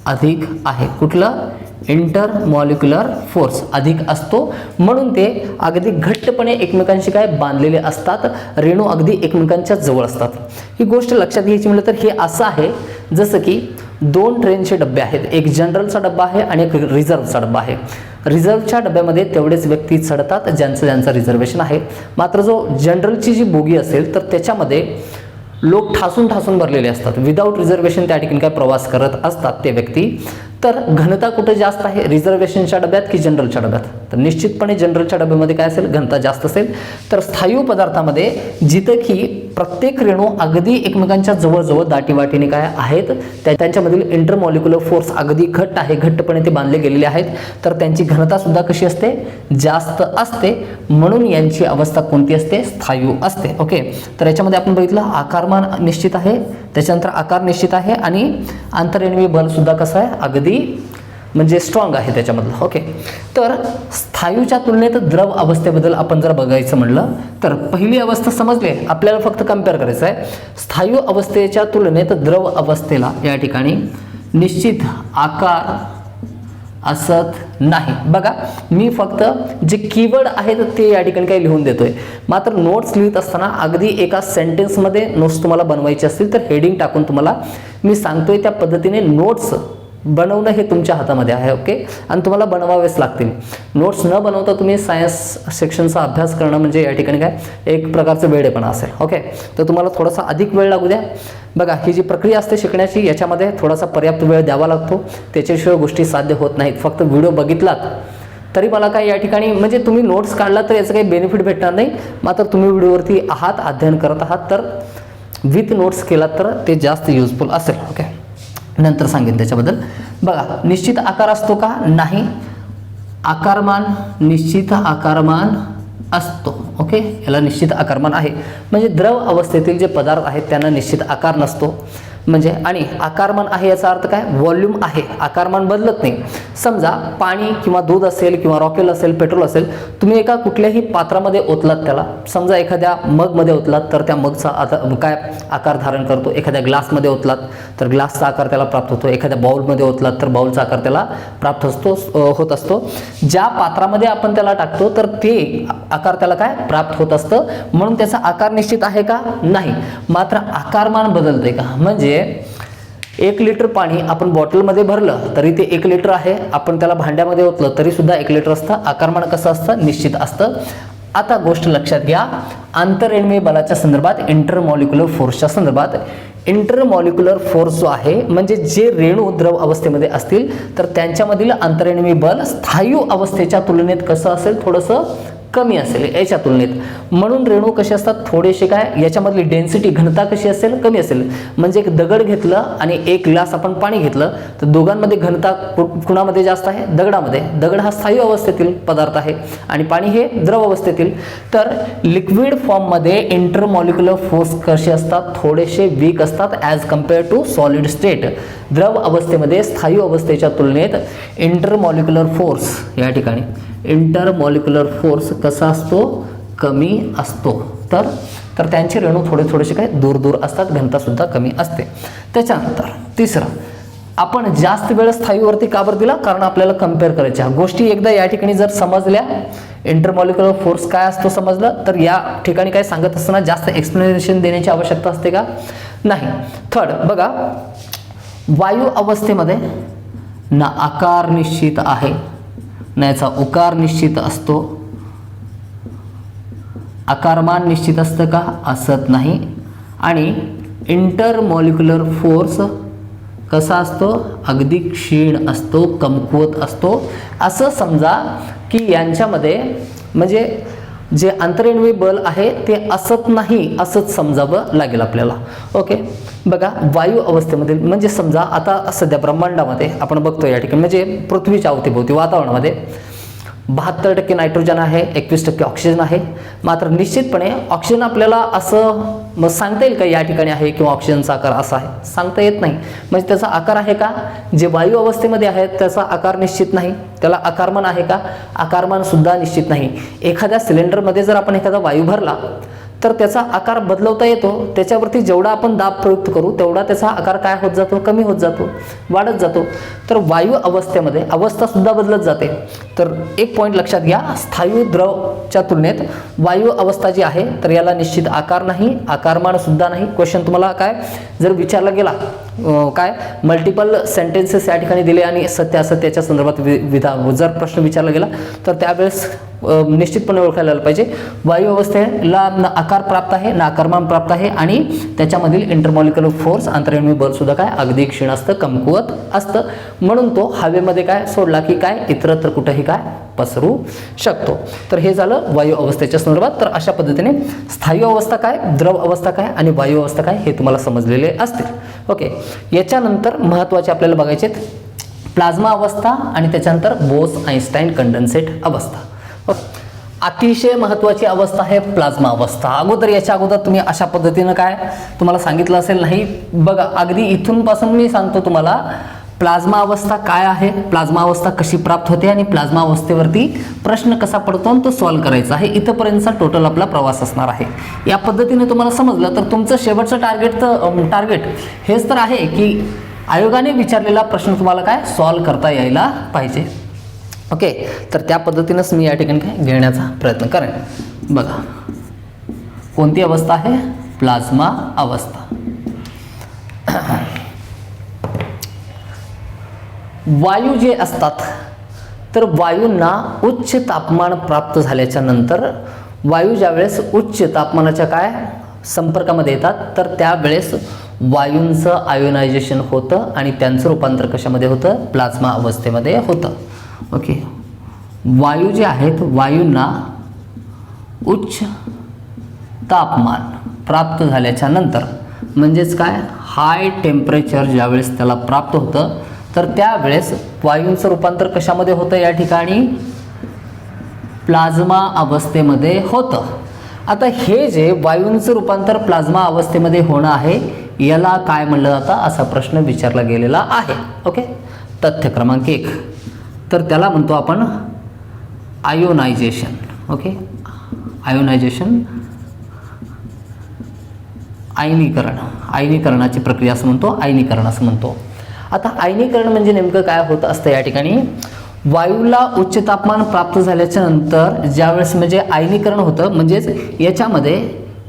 अधिक आहे. कुठलं, इंटरमॉलिक्युलर फोर्स अधिक असतो, म्हणून ते अगदी घट्टपणे एकमेकांशी काय बांधलेले असतात, रेणू अगदी एकमेकांच्या जवळ असतात. ही गोष्ट लक्षात घ्यायची म्हटलं तर हे असं आहे जसं की दोन ट्रेनचे डबे आहेत, एक जनरलचा डब्बा आहे आणि एक रिझर्वचा डब्बा आहे. रिझर्वच्या डब्यामध्ये तेवढेच व्यक्ती चढतात ज्यांचं रिझर्वेशन आहे, मात्र जो जनरलची जी बोगी असेल तर त्याच्यामध्ये लोक ठासून ठासून भरलेले असतात, विदाऊट रिझर्वेशन त्या ठिकाणी काय प्रवास करत असतात ते व्यक्ती. तर घनता कुठे जास्त आहे, रिझर्वेशनच्या डब्यात की जनरलच्या डब्यात, तर निश्चितपणे जनरलच्या डब्यामध्ये काय असेल, घनता जास्त असेल. तर स्थायू पदार्थामध्ये जिथं की प्रत्येक रेणू अगदी एकमेकांच्या जवळजवळ दाटीवाटीने काय आहेत, त्यांच्यामधील इंटरमॉलिक्युलर फोर्स अगदी घट्ट आहे, घट्टपणे ते बांधले गेलेले आहेत, तर त्यांची घनता सुद्धा कशी असते, जास्त असते, म्हणून यांची अवस्था कोणती असते, स्थायू असते. ओके, तर याच्यामध्ये आपण बघितलं आकारमान निश्चित आहे, त्याच्यानंतर आकार निश्चित आहे आणि आंतररेणुवीय बल सुद्धा कसं आहे, अगदी म्हणजे स्ट्रॉंग आहे त्याच्यामधलं. ओके, तर स्थायूच्या तुलनेत द्रव अवस्थेबद्दल आपण जर बघायचं म्हणलं तर पहिली अवस्था समजली, आपल्याला फक्त कम्पेअर करायचं आहे. स्थायू अवस्थेच्या तुलनेत द्रव अवस्थेला या ठिकाणी निश्चित आकार असत नाही. बघा, मी फक्त जे कीवर्ड आहेत ते या ठिकाणी काही लिहून देतोय, मात्र नोट्स लिहित असताना अगदी एका सेंटेन्समध्ये नोट्स तुम्हाला बनवायचे असतील तर हेडिंग टाकून तुम्हाला मी सांगतोय त्या पद्धतीने नोट्स बनवणं हे तुमच्या हातामध्ये आहे. ओके, आणि तुम्हाला बनवावेच लागतील. नोट्स न बनवता तुम्ही सायन्स सेक्शनचा अभ्यास करणं म्हणजे या ठिकाणी काय एक प्रकारचं वेळेपणा असेल. ओके, तर तुम्हाला थोडासा अधिक वेळ लागू द्या. बघा, ही जी प्रक्रिया असते शिकण्याची याच्यामध्ये थोडासा पर्याप्त वेळ द्यावा लागतो, त्याच्याशिवाय गोष्टी साध्य होत नाहीत. फक्त व्हिडिओ बघितलात तरी मला काय या ठिकाणी म्हणजे तुम्ही नोट्स काढला तर याचं काही बेनिफिट भेटणार नाही, मात्र तुम्ही व्हिडिओवरती आहात, अध्ययन करत आहात, तर विथ नोट्स केलात तर ते जास्त युजफुल असेल. ओके, नंतर सांगेन त्याच्याबद्दल. बघा, निश्चित आकार असतो का, नाही. आकारमान, निश्चित आकारमान असतो. ओके, याला निश्चित आकारमान आहे, म्हणजे द्रव अवस्थेतील जे पदार्थ आहेत त्यांना निश्चित आकार नसतो. म्हणजे आणि आकारमान आहे याचा अर्थ काय, व्हॉल्यूम आहे, आकारमान बदलत नाही. समजा पाणी किंवा दूध असेल किंवा रॉकेल असेल, पेट्रोल असेल, तुम्ही एका कुठल्याही पात्रामध्ये ओतलात त्याला, समजा एखाद्या मगमध्ये ओतलात तर त्या मगचा काय आकार धारण करतो, एखाद्या ग्लासमध्ये ओतलात तर ग्लासचा आकार त्याला प्राप्त होतो, एखाद्या बाउलमध्ये ओतलात तर बाउलचा आकार त्याला प्राप्त होत असतो. ज्या पात्रामध्ये आपण त्याला टाकतो तर ते आकार त्याला काय प्राप्त होत असतं, म्हणून त्याचा आकार निश्चित आहे का, नाही. मात्र आकारमान बदलते का, म्हणजे 1 लिटर पाणी आपण बॉटलमध्ये भरलं तरी ते 1 लिटर आहे, आपण त्याला भांड्यामध्ये ओतलं तरी सुद्धा 1 लिटर असतं. आकारमान कसं असतं, निश्चित असतं. आता गोष्ट लक्षात घ्या, आंतररेणुवीय बलाच्या संदर्भात, इंटरमॉलिक्युलर फोर्सच्या संदर्भात, इंटरमॉलिक्युलर फोर्स जो आहे म्हणजे जे रेणू द्रव अवस्थेमध्ये असतील तर त्यांच्यामधील आंतररेणुवीय बल स्थायू अवस्थेच्या तुलनेत कसं असेल, थोडंसं कमी असेल याच्या तुलनेत. म्हणून रेणू कसे असतात, थोडेसे काय याच्यामधली डेन्सिटी, घनता कशी असेल, कमी असेल. म्हणजे एक दगड घेतलं आणि 1 ग्लास आपण पाणी घेतलं तर दोघांमध्ये घनता कुणामध्ये जास्त आहे, दगडामध्ये. दगड हा स्थायू अवस्थेतील पदार्थ आहे आणि पाणी हे द्रव अवस्थेतील. तर लिक्विड फॉर्ममध्ये इंटरमॉलिक्युलर फोर्स कसे असतात, थोडेसे वीक असतात as compare to solid state. द्रव अवस्थेमध्ये स्थायू अवस्थेच्या तुलनेत इंटरमॉलिक्युलर फोर्स या ठिकाणी इंटरमॉलिक्युलर फोर्स कसा असतो, कमी असतो. तर त्यांचे रेणू थोडेसे काय दूर दूर असतात, घनता सुद्धा कमी असते. त्याच्यानंतर तिसरं, आपण जास्त वेळ स्थायूवरती का बरं दिला, कारण आपल्याला कम्पेअर करायच्या गोष्टी एकदा या ठिकाणी जर समजल्या, इंटरमॉलिक्युलर फोर्स काय असतो समजलं तर या ठिकाणी काय सांगत असताना जास्त एक्सप्लेनेशन देण्याची आवश्यकता असते का, नाही. थर्ड बघा, वायू अवस्थेमध्ये ना आकार निश्चित आहे ना याचा उकार निश्चित असतो. आकारमान निश्चित असतं का, असत नाही. आणि इंटरमॉलिक्युलर फोर्स कसा असतो, अगदी क्षीण असतो, कमकुवत असतो. असं समजा की यांच्यामध्ये म्हणजे जे अंतरेणवी बल आहे ते असत नाही असंच समजावं लागेल आपल्याला. ओके, बघा वायू अवस्थेमध्ये म्हणजे समजा आता सध्या ब्रह्मांडामध्ये आपण बघतो या ठिकाणी म्हणजे पृथ्वीच्या अवतीभोवती वातावरणामध्ये 72% नायट्रोजन आहे, 21% ऑक्सिजन आहे. मात्र निश्चितपणे ऑक्सिजन आपल्याला असं मग सांगता येईल का या ठिकाणी आहे किंवा ऑक्सिजनचा आकार असा आहे, सांगता येत नाही. म्हणजे त्याचा आकार आहे का, जे वायू अवस्थेमध्ये आहे त्याचा आकार निश्चित नाही. त्याला आकारमान आहे का, आकारमान सुद्धा निश्चित नाही. एखाद्या सिलेंडरमध्ये जर आपण एखादा वायू भरला तर त्याचा आकार बदलवता येतो. त्याच्यावरती जेवढा आपण दाब प्रयुक्त करू तेवढा त्याचा आकार काय होत जातो, कमी होत जातो, वाढत जातो. तर वायू अवस्थेमध्ये अवस्था सुद्धा बदलत जाते. तर एक पॉईंट लक्षात घ्या, स्थायू द्रवच्या तुलनेत वायू अवस्था जी आहे तर याला निश्चित आकार नाही, आकारमान सुद्धा नाही. क्वेश्चन तुम्हाला काय जर विचारला गेला काय मल्टिपल सेंटेन्सेस या ठिकाणी दिले आणि सत्य असत्याच्या संदर्भात जर प्रश्न विचारला गेला तर त्यावेळेस निश्चितपणे ओळखायला पाहिजे वायू अवस्थेला आकार प्राप्त आहे ना आकारमान प्राप्त आहे आणि त्याच्यामधील इंटरमॉलिक्युलर फोर्स अंतरेणवी बल सुद्धा काय अगदी क्षीण असतं, कमकुवत असतं. म्हणून तो हवेमध्ये काय सोडला की काय इतरत्र कुठेही काय पसरू शकतो. तर हे झालं वायू अवस्थेच्या संदर्भात. तर अशा पद्धतीने स्थायू अवस्था काय, द्रव अवस्था काय आणि वायू अवस्था काय हे तुम्हाला समजलेले असतील. ओके, याच्यानंतर महत्त्वाचे आपल्याला बघायचे प्लाझ्मा अवस्था आणि त्याच्यानंतर बोस-आइन्स्टाईन कंडेन्सेट अवस्था. अतिशय महत्त्वाची अवस्था आहे प्लाझ्मा अवस्था. याच्या अगोदर तुम्ही अशा पद्धतीनं काय तुम्हाला सांगितलं असेल नाही. बघा अगदी इथून पासून मी सांगतो तुम्हाला प्लाझ्मा अवस्था काय आहे, प्लाझ्मा अवस्था कशी प्राप्त होते आणि प्लाझ्मा अवस्थेवरती प्रश्न कसा पडतो आणि तो सॉल्व्ह करायचा आहे. इथंपर्यंतचा टोटल आपला प्रवास असणार आहे. या पद्धतीने तुम्हाला समजलं तर तुमचं शेवटचं टार्गेट हेच तर आहे की आयोगाने विचारलेला प्रश्न तुम्हाला काय सॉल्व्ह करता यायला पाहिजे. ओके, तर त्या पद्धतीनंच मी या ठिकाणी काय घेण्याचा प्रयत्न करेन. बघा कोणती अवस्था आहे, प्लाझ्मा अवस्था. वायू जे असतात तर वायूंना उच्च तापमान प्राप्त झाल्याच्या नंतर वायू ज्यावेळेस उच्च तापमानाच्या काय संपर्कामध्ये येतात तर त्यावेळेस वायूंचं आयोनायझेशन होतं आणि त्यांचं रूपांतर कशामध्ये होतं, प्लाझ्मा अवस्थेमध्ये होतं. ओके, वायू जे आहेत वायूंना उच्च तापमान प्राप्त झाल्याच्या नंतर म्हणजेच काय हाय टेम्परेचर ज्यावेळेस त्याला प्राप्त होतं तर त्यावेळेस वायूंचं रूपांतर कशामध्ये होतं, या ठिकाणी प्लाझ्मा अवस्थेमध्ये होतं. आता हे जे वायूंचं रूपांतर प्लाझ्मा अवस्थेमध्ये होणं आहे याला काय म्हणलं जातं असा प्रश्न विचारला गेलेला आहे. ओके, तथ्य क्रमांक 1 तर त्याला म्हणतो आपण आयोनायझेशन. ओके, आयोनायझेशन आयनीकरणाची प्रक्रिया असं म्हणतो, आयनीकरण असं म्हणतो. आता आयनीकरण म्हणजे नेमकं काय होत असतं, या ठिकाणी वायूला उच्च तापमान प्राप्त झाल्याच्या नंतर ज्यावेळेस म्हणजे आयनीकरण होतं म्हणजेच याच्यामध्ये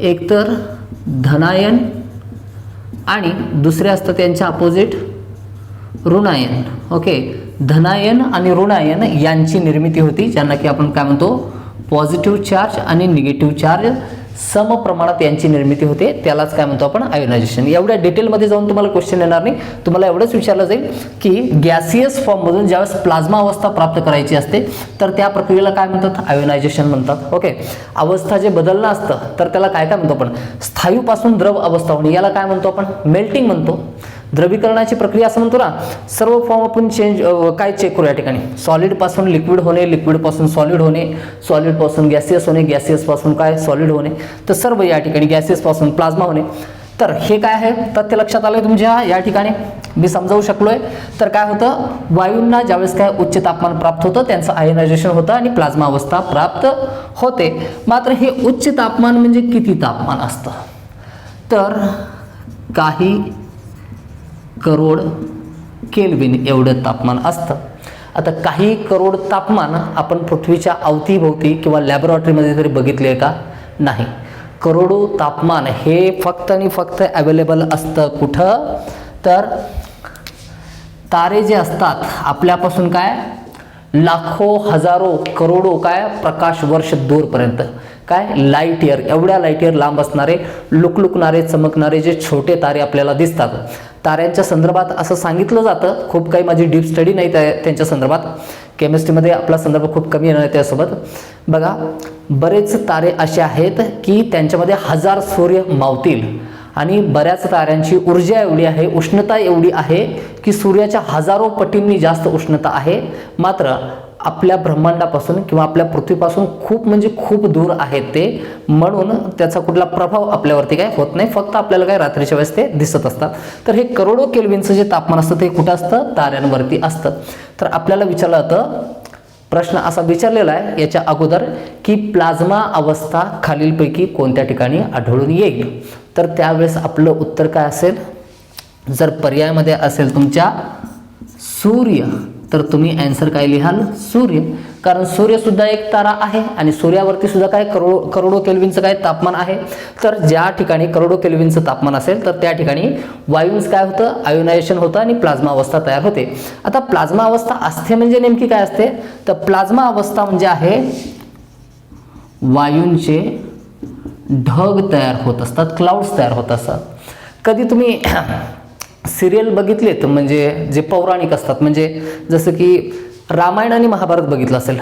एकतर धनायन आणि दुसरे असतं त्यांच्या अपोजिट ऋणायन. ओके, धनायन आणि ऋणायन यांची निर्मिती होती ज्यांना की आपण काय म्हणतो पॉझिटिव्ह चार्ज आणि निगेटिव्ह चार्ज सम प्रमाणात यांची निर्मिती होते, त्यालाच काय म्हणतो आपण आयोनायझेशन. एवढ्या डिटेलमध्ये जाऊन तुम्हाला क्वेश्चन येणार नाही. तुम्हाला एवढंच विचारलं जाईल की गॅसियस फॉर्ममधून ज्यावेळेस प्लाझ्मा अवस्था प्राप्त करायची असते तर त्या प्रक्रियेला काय म्हणतात, आयोनायझेशन म्हणतात. ओके, अवस्था जे बदलणं असतं तर त्याला काय काय म्हणतो आपण, स्थायूपासून द्रव अवस्था होणे याला काय म्हणतो आपण, मेल्टिंग म्हणतो. द्रवीकरणाची प्रक्रिया असं म्हणतो ना. सर्व फॉर्म आपण काय चेक करू या ठिकाणी, सॉलिड पासून लिक्विड होणे, लिक्विड पासून सॉलिड होणे, सॉलिड पासून गॅसियस होणे, गॅसियस पासून काय सॉलिड होणे, तर सर्व या ठिकाणी गॅसियस पासून प्लाझ्मा होणे. तर हे काय आहे तथ्य लक्षात आलंय तुमच्या, या ठिकाणी मी समजावू शकलोय. तर काय होतं, वायूंना ज्यावेळेस काय उच्च तापमान प्राप्त होतं त्यांचं आयोनायझेशन होतं आणि प्लाझ्मा अवस्था प्राप्त होते. मात्र हे उच्च तापमान म्हणजे किती तापमान असतं, तर काही करोड केल्विन एवढं तापमान असतं. आता काही करोड तापमान आपण पृथ्वीच्या अवतीभोवती किंवा लॅबोरेटरीमध्ये तरी बघितले का, नाही. करोडो तापमान हे फक्त आणि फक्त अवेलेबल असतं कुठं, तर तारे जे असतात आपल्यापासून काय लाखो हजारो करोडो काय प्रकाश वर्ष दूरपर्यंत काय लाईट इयर, एवढ्या लाईट इयर लांब असणारे लुकलुकणारे चमकणारे जे छोटे तारे आपल्याला दिसतात ताऱ्यांच्या संदर्भात असं सांगितलं जातं, खूप काही माझी डीप स्टडी नाही त्यांच्या संदर्भात, केमिस्ट्रीमध्ये आपला संदर्भ खूप कमी येणार आहे त्यासोबत. बघा, बरेच तारे असे आहेत की त्यांच्यामध्ये 1000 सूर्य मावतील आणि बऱ्याच ताऱ्यांची ऊर्जा एवढी आहे, उष्णता एवढी आहे की सूर्याच्या हजारो पटींनी जास्त उष्णता आहे, मात्र आपल्या ब्रह्मांडापासून किंवा आपल्या पृथ्वीपासून खूप म्हणजे खूप दूर आहेत ते, म्हणून त्याचा कुठला प्रभाव आपल्यावरती काय होत नाही, फक्त आपल्याला काय रात्रीच्या वेळेस ते दिसत असतात. तर हे करोडो केल्विनचं जे तापमान असतं ते कुठं असतं, ताऱ्यांवरती असतं. तर आपल्याला विचारलं जातं, प्रश्न असा विचारलेला आहे याच्या अगोदर की प्लाझ्मा अवस्था खालीलपैकी कोणत्या ठिकाणी आढळून येईल. तर त्यावेळेस आपलं उत्तर काय असेल, जर पर्यायामध्ये असेल तुमच्या सूर्य, तर तुम्ही आन्सर काय लिहाल, सूर्य. कारण सूर्य सुद्धा एक तारा आहे आणि सूर्यावरती सुद्धा काय करोडो केल्विनचं काय तापमान आहे. तर ज्या ठिकाणी करोडो केल्विनचं तापमान असेल तर त्या ठिकाणी वायूंचं काय होतं, आयोनायझेशन होतं आणि प्लाझ्मा अवस्था तयार होते. आता प्लाझ्मा अवस्था असते म्हणजे नेमकी काय असते, तर प्लाझ्मा अवस्था म्हणजे आहे वायूंचे ढग तयार होत असतात, क्लाउड्स तयार होत असतात. कधी तुम्ही सिरियल बघितलेत म्हणजे जे पौराणिक असतात, म्हणजे जसं की रामायण आणि महाभारत बघितलं असेल,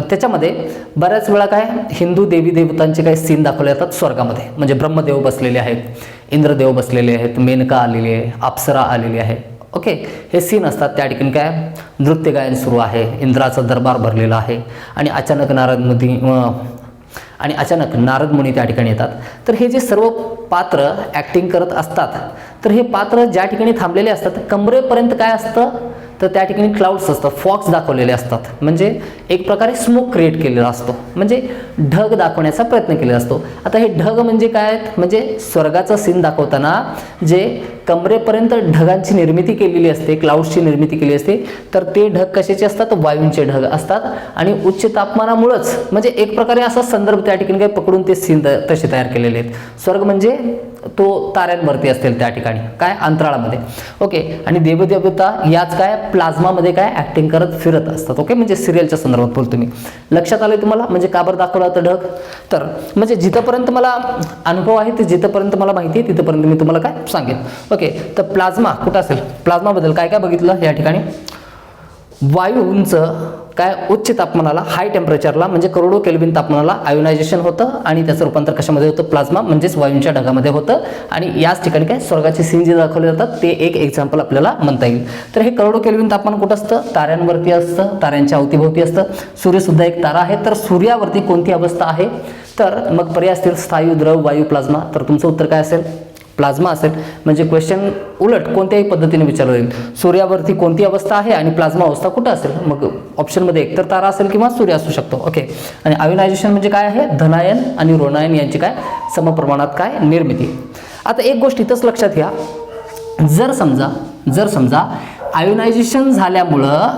त्याच्यामध्ये बऱ्याच वेळा काय हिंदू देवी देवतांचे काही सीन दाखवले जातात स्वर्गामध्ये, म्हणजे ब्रह्मदेव बसलेले आहेत, इंद्रदेव बसलेले आहेत, मेनका आलेली आहे, अप्सरा आलेली आहे. ओके, हे सीन असतात. त्या ठिकाणी काय नृत्य गायन सुरू आहे, इंद्राचा दरबार भरलेला आहे आणि अचानक नारद मुनी त्या ठिकाणी येतात. तर हे जे सर्व पात्र ॲक्टिंग करत असतात, तर हे पात्र ज्या ठिकाणी थांबलेले असतात कमरेपर्यंत काय असतं, तर त्या ठिकाणी क्लाउड्स असतात, फॉग्स दाखवलेले असतात, म्हणजे एक प्रकारे स्मोक क्रिएट केलेला असतो, म्हणजे ढग दाखवण्याचा प्रयत्न केलेला असतो. आता हे ढग म्हणजे काय, म्हणजे स्वर्गाचा सीन दाखवताना जे कमरेपर्यंत ढगांची निर्मिती केलेली असते, क्लाउड्सची निर्मिती केली असते, तर ते ढग कशाचे असतात, वायूंचे ढग असतात. आणि उच्च तापमानामुळेच म्हणजे एक प्रकारे असा संदर्भ त्या ठिकाणी काय पकडून ते सीन तसे तयार केलेले आहेत. स्वर्ग म्हणजे तो ताऱ्यांवरती असतील त्या ठिकाणी काय अंतराळामध्ये. ओके, आणि देवदेवता याच काय प्लाझ्मामध्ये काय ॲक्टिंग करत फिरत असतात. ओके, म्हणजे सिरियलच्या संदर्भात बोलतो मी. लक्षात आलं तुम्हाला, म्हणजे का बरं दाखवलं होतं ढग, तर म्हणजे जिथंपर्यंत मला अनुभव आहे ते जिथंपर्यंत मला माहिती आहे तिथंपर्यंत मी तुम्हाला काय सांगेन. ओके, तर प्लाझ्मा कुठं असेल, प्लाझ्माबद्दल काय काय बघितलं या ठिकाणी, वायूंचं काय उच्च तापमानाला, हाय टेम्परेचरला म्हणजे करोडो केल्विन तापमानाला आयोनायझेशन होतं आणि त्याचं रूपांतर कशामध्ये होतं, प्लाझ्मा म्हणजेच वायूंच्या ढगामध्ये होतं. आणि याच ठिकाणी काय स्वर्गाचे सीन जे दाखवले जातात ते एक एक्झाम्पल आपल्याला म्हणता येईल. तर हे करोडो केल्विन तापमान कुठं असतं, ताऱ्यांवरती असतं, ताऱ्यांच्या अवतीभोवती असतं. सूर्यसुद्धा एक तारा आहे. तर सूर्यावरती कोणती अवस्था आहे, तर मग पर्याय असतील स्थायू, द्रव, वायू, प्लाझ्मा. तर तुमचं उत्तर काय असेल, प्लाझ्मा असेल. म्हणजे क्वेश्चन उलट कोणत्याही पद्धतीने विचारलं जाईल, सूर्यावरती कोणती अवस्था आहे आणि प्लाझ्मा अवस्था कुठं असेल, मग ऑप्शनमध्ये एकतर तारा असेल किंवा सूर्य असू शकतो. ओके, आणि आयोनायझेशन म्हणजे काय आहे, धनायन आणि ऋणायन यांची काय समप्रमाणात काय निर्मिती. आता एक गोष्ट इथंच लक्षात घ्या, जर समजा आयोनायझेशन झाल्यामुळं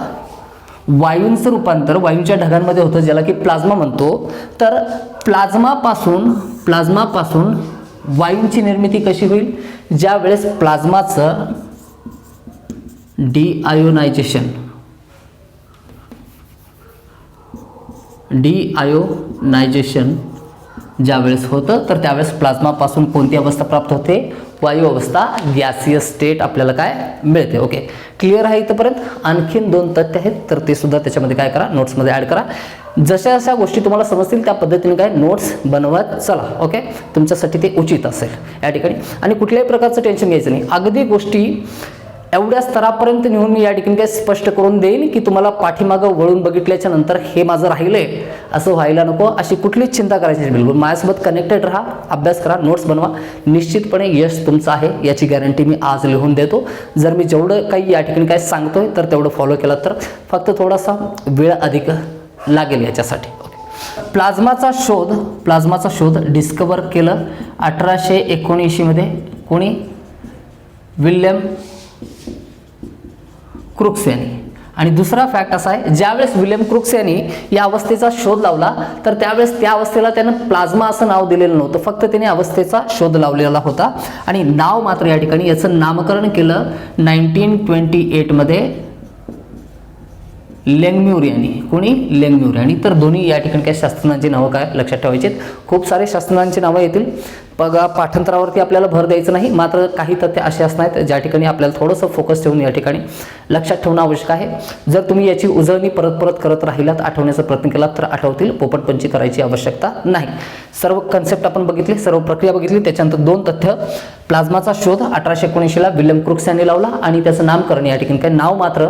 वायूंचं रूपांतर वायूंच्या ढगांमध्ये होतं, ज्याला की प्लाझ्मा म्हणतो, तर प्लाझ्मापासून वायूंची निर्मिती कशी होईल, ज्या वेळेस प्लाझ्माचं डिआयोनायझेशन ज्या वेळेस होतं, तर त्यावेळेस प्लाझ्मापासून कोणती अवस्था प्राप्त होते, वायू अवस्था, गॅसियस स्टेट आपल्याला काय मिळते. ओके, क्लिअर आहे इथंपर्यंत. आणखीन 2 तथ्य आहेत, तर ते सुद्धा त्याच्यामध्ये काय करा, नोट्समध्ये ॲड करा. जशा जशा गोष्टी तुम्हाला समजतील त्या पद्धतीने काय नोट्स बनवत चला. ओके, तुमच्यासाठी ते उचित असेल या ठिकाणी. आणि कुठल्याही प्रकारचं टेन्शन घ्यायचं नाही, अगदी गोष्टी एवढ्या स्तरापर्यंत नेऊन मी या ठिकाणी काय स्पष्ट करून देईन की तुम्हाला पाठीमागं वळून बघितल्याच्या नंतर हे माझं राहिलंय असं व्हायला नको, अशी कुठलीच चिंता करायची नाही. बिलकुल माझ्यासोबत कनेक्टेड राहा, अभ्यास करा, नोट्स बनवा, निश्चितपणे यश तुमचं आहे याची गॅरंटी मी आज लिहून देतो. जर मी जेवढं काही या ठिकाणी काय सांगतोय तर तेवढं फॉलो केलं तर फक्त थोडासा वेळ अधिक लागेल याच्यासाठी. प्लाझ्माचा शोध डिस्कवर केलं 1879 मध्ये कोणी, विल्यम क्रुक्स यांनी. आणि दुसरा फॅक्ट असा आहे, ज्यावेळेस विल्यम क्रुक्स यांनी या अवस्थेचा शोध लावला तर त्यावेळेस त्या अवस्थेला त्यानं प्लाझ्मा असं नाव दिलेलं नव्हतं, फक्त त्याने अवस्थेचा शोध लावलेला होता. आणि नाव मात्र या ठिकाणी याचं नामकरण केलं 1928 मध्ये लेंगम्युर यांनी. कोणी, लेंगम्युर यांनी. तर दोन्ही या ठिकाणी काय शास्त्रज्ञांची नावं काय लक्षात ठेवायची, खूप खूप सारे शास्त्रज्ञांची नावं येतील. बघा, पाठांतरावरती आपल्याला भर द्यायचं नाही, मात्र काही तथ्य असे असणार आहेत ज्या ठिकाणी आपल्याला थोडंसं फोकस ठेवून या ठिकाणी लक्षात ठेवणं आवश्यक आहे. जर तुम्ही याची उजळणी परत परत करत राहिलात, आठवण्याचा प्रयत्न केला तर आठवतील. पोपटपंची करायची आवश्यकता नाही. सर्व कन्सेप्ट आपण बघितली, सर्व प्रक्रिया बघितली. त्याच्यानंतर 2 तथ्य. प्लाझ्माचा शोध 1879ला विल्यम क्रुक्स यांनी लावला आणि त्याचं नामकरण या ठिकाणी काय नाव मात्र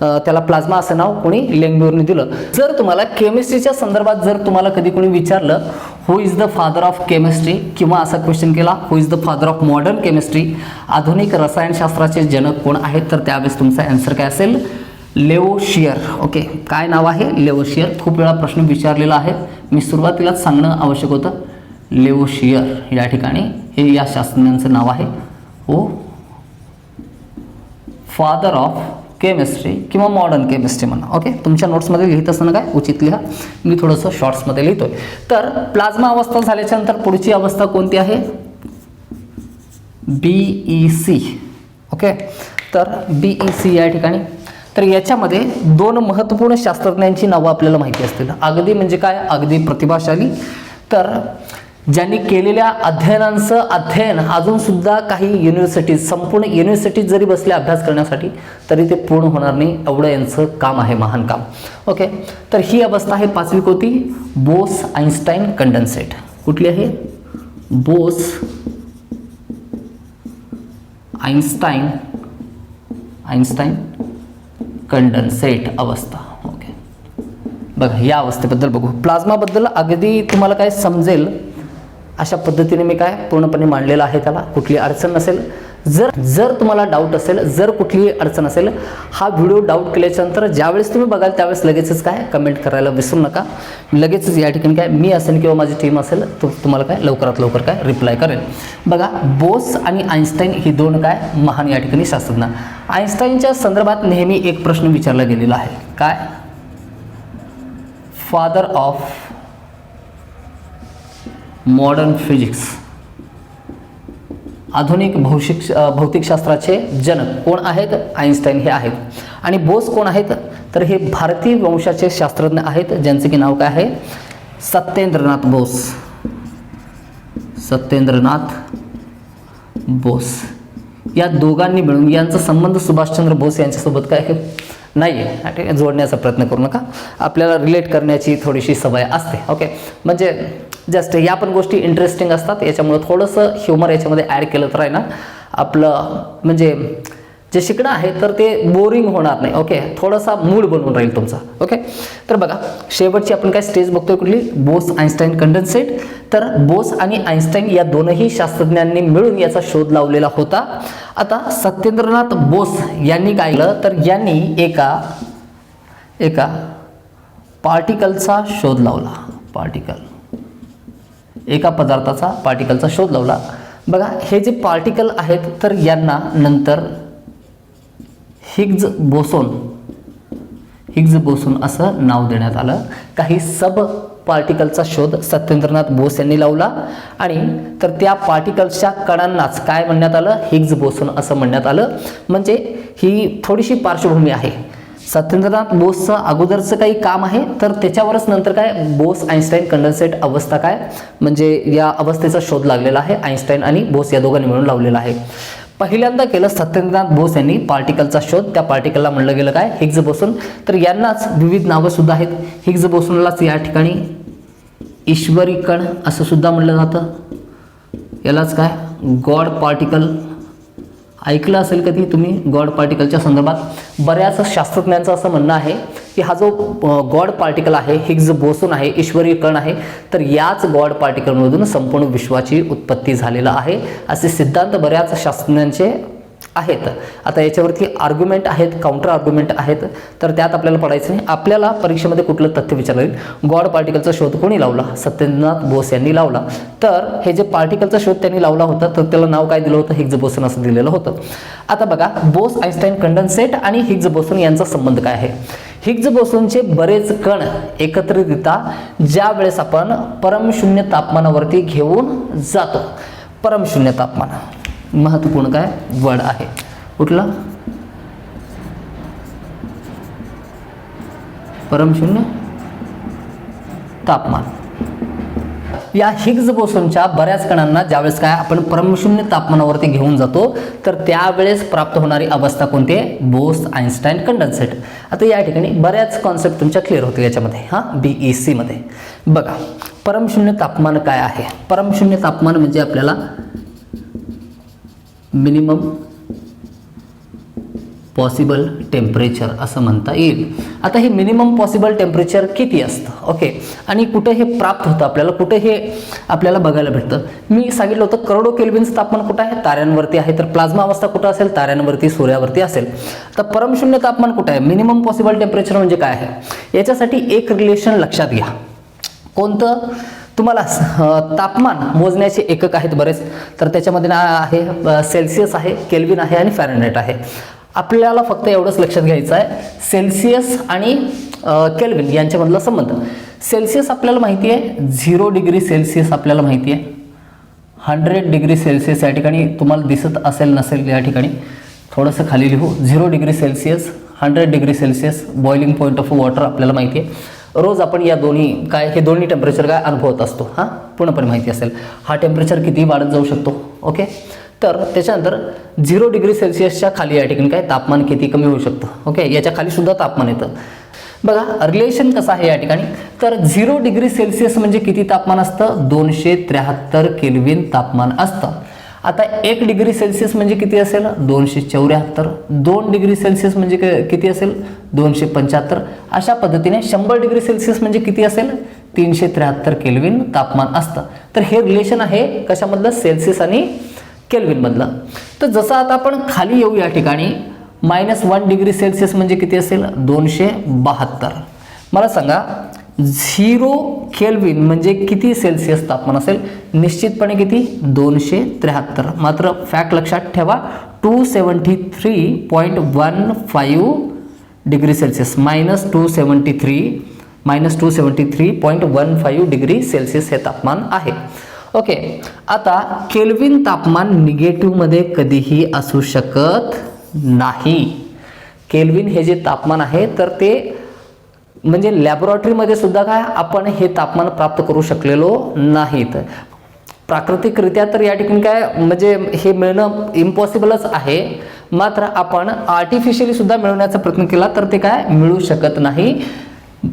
त्याला प्लाझ्मा असं नाव कोणी लेंगम्युरने दिलं. जर तुम्हाला केमिस्ट्रीच्या संदर्भात जर तुम्हाला कधी कोणी विचारलं who is the father of chemistry किंवा असा क्वेश्चन केला who is the father of modern chemistry, आधुनिक रसायनशास्त्राचे जनक कोण आहेत, तर त्यावेळेस तुमचा आन्सर काय असेल, लेवोशियर. ओके, काय नाव आहे, लेवोशियर. खूप वेळा प्रश्न विचारलेला आहे, मी सुरुवातीलाच सांगणं आवश्यक होतं. लेवोशियर या ठिकाणी हे या शास्त्रज्ञांचं नाव आहे. हो, फादर ऑफ केमिस्ट्री किंवा मॉडर्न केमिस्ट्री म्हणा. ओके, तुमच्या नोट्समध्ये लिहित असताना काय उचित लिहा, मी थोडंसं शॉर्ट्समध्ये लिहितोय. तर प्लाझ्मा अवस्था झाल्याच्या नंतर पुढची अवस्था कोणती आहे, BEC. ओके, तर BEC या ठिकाणी, तर याच्यामध्ये 2 महत्त्वपूर्ण शास्त्रज्ञांची नावं आपल्याला माहिती असतील. अगदी म्हणजे काय, अगदी प्रतिभाशाली. तर ज्यांनी केलेल्या अध्ययनांचं अध्ययन अजून सुद्धा काही युनिव्हर्सिटीज, संपूर्ण युनिव्हर्सिटीज जरी बसले अभ्यास करण्यासाठी तरी ते पूर्ण होणार नाही, एवढं यांचं काम आहे, महान काम. ओके, तर ही अवस्था आहे 5वी कोणती, बोस आइन्स्टाईन कंडेन्सेट. कुठली आहे, बोस आइन्स्टाईन कंडेन्सेट अवस्था. ओके, बघा या अवस्थेबद्दल बघू. प्लाझ्माबद्दल अगदी तुम्हाला काय समजेल अशा पद्धतीने मी काय पूर्णपणे मांडलेलं आहे, त्याला कुठली अडचण नसेल. जर तुम्हाला डाऊट असेल, जर कुठली अडचण असेल, हा व्हिडिओ डाऊट केल्याच्या नंतर ज्यावेळेस तुम्ही बघाल त्यावेळेस लगेचच काय कमेंट करायला विसरू नका. लगेचच या ठिकाणी काय मी असेल किंवा माझी टीम असेल तो तुम्हाला काय लवकरात लवकर काय रिप्लाय करेल. बघा, बोस आणि आइन्स्टाईन ही 2 काय महान या ठिकाणी शास्त्रज्ञ. आइन्स्टाईनच्या संदर्भात नेहमी एक प्रश्न विचारला गेलेला आहे, काय, फादर ऑफ मॉडर्न फिजिक्स, आधुनिक भौतिकशास्त्राचे जनक कोण आहेत, आइन्स्टाईन हे आहेत. आणि बोस कोण आहेत, तर हे भारतीय वंशाचे शास्त्रज्ञ आहेत ज्यांचे की नाव काय आहे, सत्येंद्रनाथ बोस. सत्येंद्रनाथ बोस. या दोघांनी मिळून, यांचा संबंध सुभाषचंद्र बोस यांच्यासोबत काय नाही आहे, जोडण्याचा प्रयत्न करू नका, आपल्याला रिलेट करण्याची थोडीशी सवय असते. ओके, म्हणजे जस्ट या पण गोष्टी इंटरेस्टिंग असतात, याच्यामुळे थोडंसं ह्युमर याच्यामध्ये ॲड केलं तर आहे ना, आपलं म्हणजे जे शिकणं आहे तर ते बोरिंग होणार नाही. ओके, थोडासा मूड बनवून राहील तुमचा. ओके, तर बघा शेवटची आपण काय स्टेज बघतोय कुठली, बोस आइन्स्टाईन कंडेन्सेट. तर बोस आणि आइन्स्टाईन या दोनही शास्त्रज्ञांनी मिळून याचा शोध लावलेला होता. आता सत्येंद्रनाथ बोस यांनी काय केलं, तर यांनी एका पार्टिकलचा शोध लावला. पार्टिकल, एका पदार्थाचा, पार्टिकलचा शोध लावला. बघा, हे जे पार्टिकल आहेत तर यांना नंतर हिग्ज बोसोन असं नाव देण्यात आलं. काही सब पार्टिकलचा शोध सत्येंद्रनाथ बोस यांनी लावला आणि तर त्या पार्टिकल्सच्या कणांनाच काय म्हणण्यात आलं, हिग्ज बोसोन असं म्हणण्यात आलं. म्हणजे ही थोडीशी पार्श्वभूमी आहे. सत्येंद्रनाथ बोसचं अगोदरचं काही काम आहे, तर त्याच्यावरच नंतर काय बोस आइन्स्टाईन कंडेन्सेट अवस्था काय म्हणजे या अवस्थेचा शोध लागलेला आहे. आइन्स्टाईन आणि बोस या दोघांनी मिळून लावलेला आहे. पहिल्यांदा केलं सत्येंद्रनाथ बोस यांनी पार्टिकलचा शोध. त्या पार्टिकलला म्हणलं गेलं काय, हिग्ज बोसोन. तर यांनाच विविध नावं सुद्धा आहेत. हिग्ज बोसोनलाच या ठिकाणी ईश्वरी कण असं सुद्धा म्हणलं जातं. यालाच काय गॉड पार्टिकल ऐकलं असेल कधी तुम्ही. गॉड पार्टिकलच्या संदर्भात बऱ्याच शास्त्रज्ञांचं असं म्हणणं आहे की हा जो गॉड पार्टिकल आहे, हिग्ज बोसोन आहे, ईश्वरी कण आहे, तर याच गॉड पार्टिकलमधून संपूर्ण विश्वाची उत्पत्ती झालेला आहे असे सिद्धांत बऱ्याच शास्त्रज्ञांचे आहेत. आता याच्यावरती आर्ग्युमेंट आहेत, काउंटर आर्ग्युमेंट आहेत, तर त्यात आपल्याला पडायचं नाही. आपल्याला परीक्षेमध्ये कुठलं तथ्य विचारलं जाईल, गॉड पार्टिकलचा शोध कोणी लावला, सत्येंद्रनाथ बोस यांनी लावला. तर हे जे पार्टिकलचा शोध त्यांनी लावला होता तर त्याला नाव काय दिलं होतं, हिग्ज बोसोन असं दिलेलं होतं. आता बघा, बोस आइन्स्टाईन कंडेन्सेट आणि हिग्ज बोसोन यांचा संबंध काय आहे. हिग्ज बोसोनचे बरेच कण एकत्रितरित्या ज्या वेळेस आपण परमशून्य तापमानावरती घेऊन जातो, परमशून्य तापमान महत्वपूर्ण काय वर्ड आहे, कुठला, परमशून्य तापमान. या हिग्स बोसोनच्या बऱ्याच कणांना ज्यावेळेस काय आपण परमशून्य तापमानावरती घेऊन जातो तर त्यावेळेस प्राप्त होणारी अवस्था कोणती आहे? Bose Einstein condensate. आता या ठिकाणी बऱ्याच कॉन्सेप्ट तुमच्या क्लिअर होतील याच्यामध्ये. BEC मध्ये बघा परमशून्य तापमान काय आहे? परमशून्य तापमान म्हणजे आपल्याला मिनिमम पॉसिबल टेम्परेचर असं म्हणता येईल. आता हे मिनिमम पॉसिबल टेम्परेचर किती असतं? ओके, आणि कुठे हे प्राप्त होतं आपल्याला, कुठे हे आपल्याला बघायला भेटतं? मी सांगितलं होतं करोडो केल्विनचं तापमान कुठं आहे? ताऱ्यांवरती आहे. तर प्लाझ्मा अवस्था कुठं असेल? ताऱ्यांवरती, सूर्यावरती असेल. तर परमशून्य तापमान कुठं आहे? मिनिमम पॉसिबल टेम्परेचर म्हणजे काय आहे? याच्यासाठी एक रिलेशन लक्षात घ्या. कोणतं? तुम्हाला तापमान मोजण्याचे एकक आहेत बरेच, तर त्याच्यामध्ये आहे सेल्सिअस आहे, केल्विन आहे आणि फॅरेनहाइट आहे. आपल्याला फक्त एवढंच लक्षात घ्यायचं आहे, सेल्सिअस आणि केल्विन यांच्यामधला संबंध. सेल्सिअस आपल्याला माहिती आहे 0 डिग्री सेल्सिअस आपल्याला माहिती आहे. 100 डिग्री सेल्सिअस या ठिकाणी तुम्हाला दिसत असेल नसेल, या ठिकाणी थोडंसं खाली लिहू. 0 degree Celsius, 100 degree Celsius boiling point of water आपल्याला माहिती आहे. रोज आपण या दोन्ही हे दोन्ही टेम्परेचर काय अनुभवत असतो. पूर्णपणे माहिती असेल. हा टेम्परेचर किती वाढत जाऊ शकतो. ओके, तर त्याच्यानंतर 0 डिग्री सेल्सिअसच्या खाली या ठिकाणी काय तापमान किती कमी होऊ शकतं. ओके, याच्या खाली सुद्धा तापमान येतं. बघा रिलेशन कसं आहे या ठिकाणी. तर 0 डिग्री सेल्सिअस म्हणजे किती तापमान असतं? 273 केल्विन तापमान असतं. आता 1 डिग्री सेल्सिअस म्हणजे किती असेल? 274. 2 डिग्री सेल्सिअस म्हणजे किती असेल? 275. अशा पद्धतीने 100 डिग्री सेल्सिअस म्हणजे किती असेल? 373 केल्विन तापमान असतं. तर हे रिलेशन आहे कशामधलं? सेल्सिअस आणि केल्विन मधलं. तर जसं आता आपण खाली येऊ या ठिकाणी -1 डिग्री सेल्सिअस म्हणजे किती असेल? 272. मला सांगा 0 केल्विन म्हणजे किती सेल्सिअस तापमान असेल? निश्चितपणे किती? 273. मात्र फॅक्ट लक्षात ठेवा 273.15 डिग्री सेल्सिअस -273.15 डिग्री सेल्सिअस हे तापमान आहे. ओके, आता केल्विन तापमान निगेटिव्हमध्ये कधीही असू शकत नाही. केल्विन हे जे तापमान आहे तर ते म्हणजे लॅबोरेटरीमध्ये सुद्धा काय आपण हे तापमान प्राप्त करू शकलेलो नाहीत. प्राकृतिकरित्या तर या ठिकाणी काय म्हणजे हे मिळणं इम्पॉसिबलच आहे. मात्र आपण आर्टिफिशियली सुद्धा मिळवण्याचा प्रयत्न केला तर ते काय मिळू शकत नाही.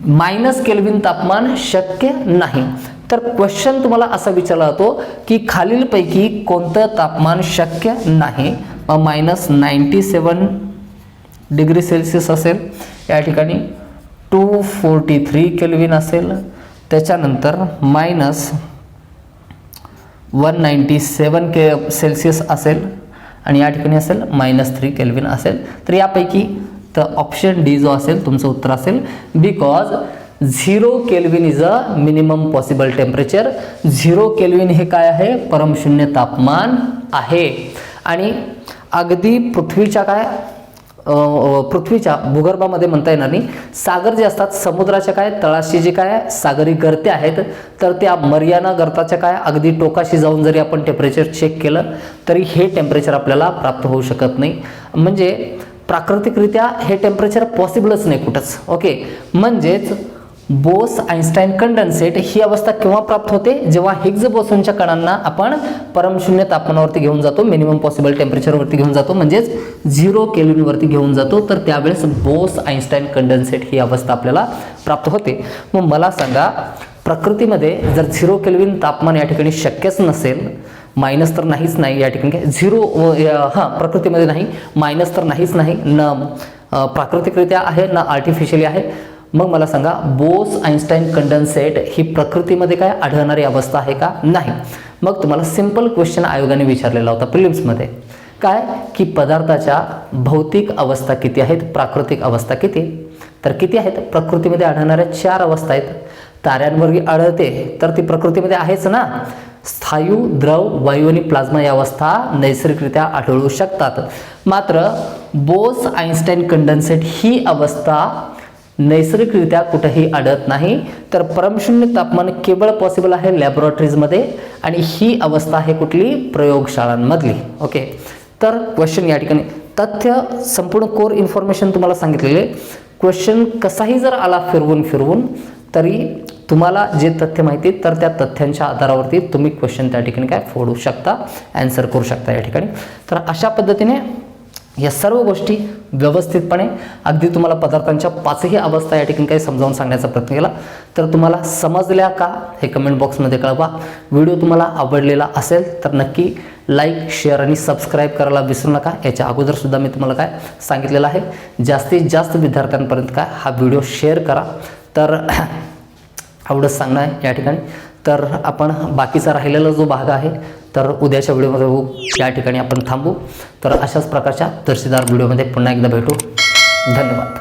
मायनस केल्विन तापमान शक्य नाही. तर क्वेश्चन तुम्हाला असा विचारला जातो की खालीलपैकी कोणतं तापमान शक्य नाही? -97 डिग्री सेल्सिअस असेल, या ठिकाणी 243 केल्विन असेल, त्याच्यानंतर -197 सेल्सिअस असेल आणि या ठिकाणी असेल -3 केल्विन असेल. तर यापैकी तर ऑप्शन डी जो असेल तुमचं उत्तर असेल. Because 0 kelvin is a minimum possible temperature. 0 kelvin हे काय आहे? परमशून्य तापमान आहे. आणि अगदी पृथ्वीच्या भूगर्भामध्ये म्हणता येणार नाही, सागर जे असतात समुद्राच्या काय तळाशी जे काय सागरी गर्ते आहेत तर त्या मरियाना गर्ताच्या काय अगदी टोकाशी जाऊन जरी आपण टेम्परेचर चेक केलं तरी हे टेम्परेचर आपल्याला प्राप्त होऊ शकत नाही. म्हणजे प्राकृतिकरित्या हे टेम्परेचर पॉसिबलच नाही कुठंच. ओके, म्हणजेच बोस आइन्स्टाईन कंडेन्सेट ही अवस्था केव्हा प्राप्त होते? जेव्हा हिग्स बोसोनच्या कणांना आपण परमशून्य तापमानावरती घेऊन जातो, मिनिमम पॉसिबल टेम्परेचरवरती घेऊन जातो, म्हणजेच 0 केल्विनवरती घेऊन जातो, तर त्यावेळेस बोस आइन्स्टाईन कंडेन्सेट ही अवस्था आपल्याला प्राप्त होते. मग मला सांगा प्रकृतीमध्ये जर 0 केल्विन तापमान या ठिकाणी शक्यच नसेल, मायनस तर नाहीच नाही या ठिकाणी, काय 0 प्रकृतीमध्ये नाही, मायनस तर नाहीच नाही, न प्राकृतिकरित्या आहे ना आर्टिफिशियली आहे, मग मला सांगा बोस आइन्स्टाईन कंडेन्सेट ही प्रकृतीमध्ये काय आढळणारी अवस्था आहे का? नाही. मग तुम्हाला सिंपल क्वेश्चन आयोगाने विचारलेला होता प्रिलिम्समध्ये, काय की पदार्थाच्या भौतिक अवस्था किती आहेत, प्राकृतिक अवस्था किती? तर किती आहेत? प्रकृतीमध्ये आढळणाऱ्या 4 अवस्था आहेत. ताऱ्यांवर आढळते तर ती प्रकृतीमध्ये आहेच ना. स्थायू, द्रव, वायू आणि प्लाझ्मा या अवस्था नैसर्गिकरित्या आढळू शकतात. मात्र बोस आइन्स्टाईन कंडेन्सेट ही अवस्था नैसर्गिकरित्या कुठेही आढळत नाही. तर परमशून्य तापमान केवळ पॉसिबल आहे लॅबोरेटरीजमध्ये आणि ही अवस्था आहे कुठली? प्रयोगशाळांमधली. ओके, तर क्वेश्चन या ठिकाणी तथ्य संपूर्ण कोर इन्फॉर्मेशन तुम्हाला सांगितलेले. क्वेश्चन कसाही जर आला फिरवून तरी तुम्हाला जे तथ्य माहिती आहेत तर त्या तथ्यांच्या आधारावरती तुम्ही क्वेश्चन त्या ठिकाणी काय फोडू शकता, ॲन्सर करू शकता या ठिकाणी. तर अशा पद्धतीने या सर्व गोष्टी व्यवस्थितपणे अगदी तुम्हाला पदार्थांच्या 5ही अवस्था या ठिकाणी काही समजावून सांगण्याचा प्रयत्न केला. तर तुम्हाला समजल्या का हे कमेंट बॉक्समध्ये कळवा. व्हिडिओ तुम्हाला आवडलेला असेल तर नक्की लाईक, शेअर आणि सबस्क्राईब करायला विसरू नका. याच्या अगोदरसुद्धा मी तुम्हाला काय सांगितलेलं आहे, जास्तीत जास्त विद्यार्थ्यांपर्यंत काय हा व्हिडिओ शेअर करा. तर एवढंच सांगणं आहे या ठिकाणी. तर आपण बाकीचा राहिलेला जो भाग आहे तर उद्याच्या व्हिडिओमध्ये होऊ, या ठिकाणी आपण थांबू. तर अशाच प्रकारच्या दर्जेदार व्हिडिओमध्ये पुन्हा एकदा भेटू. धन्यवाद.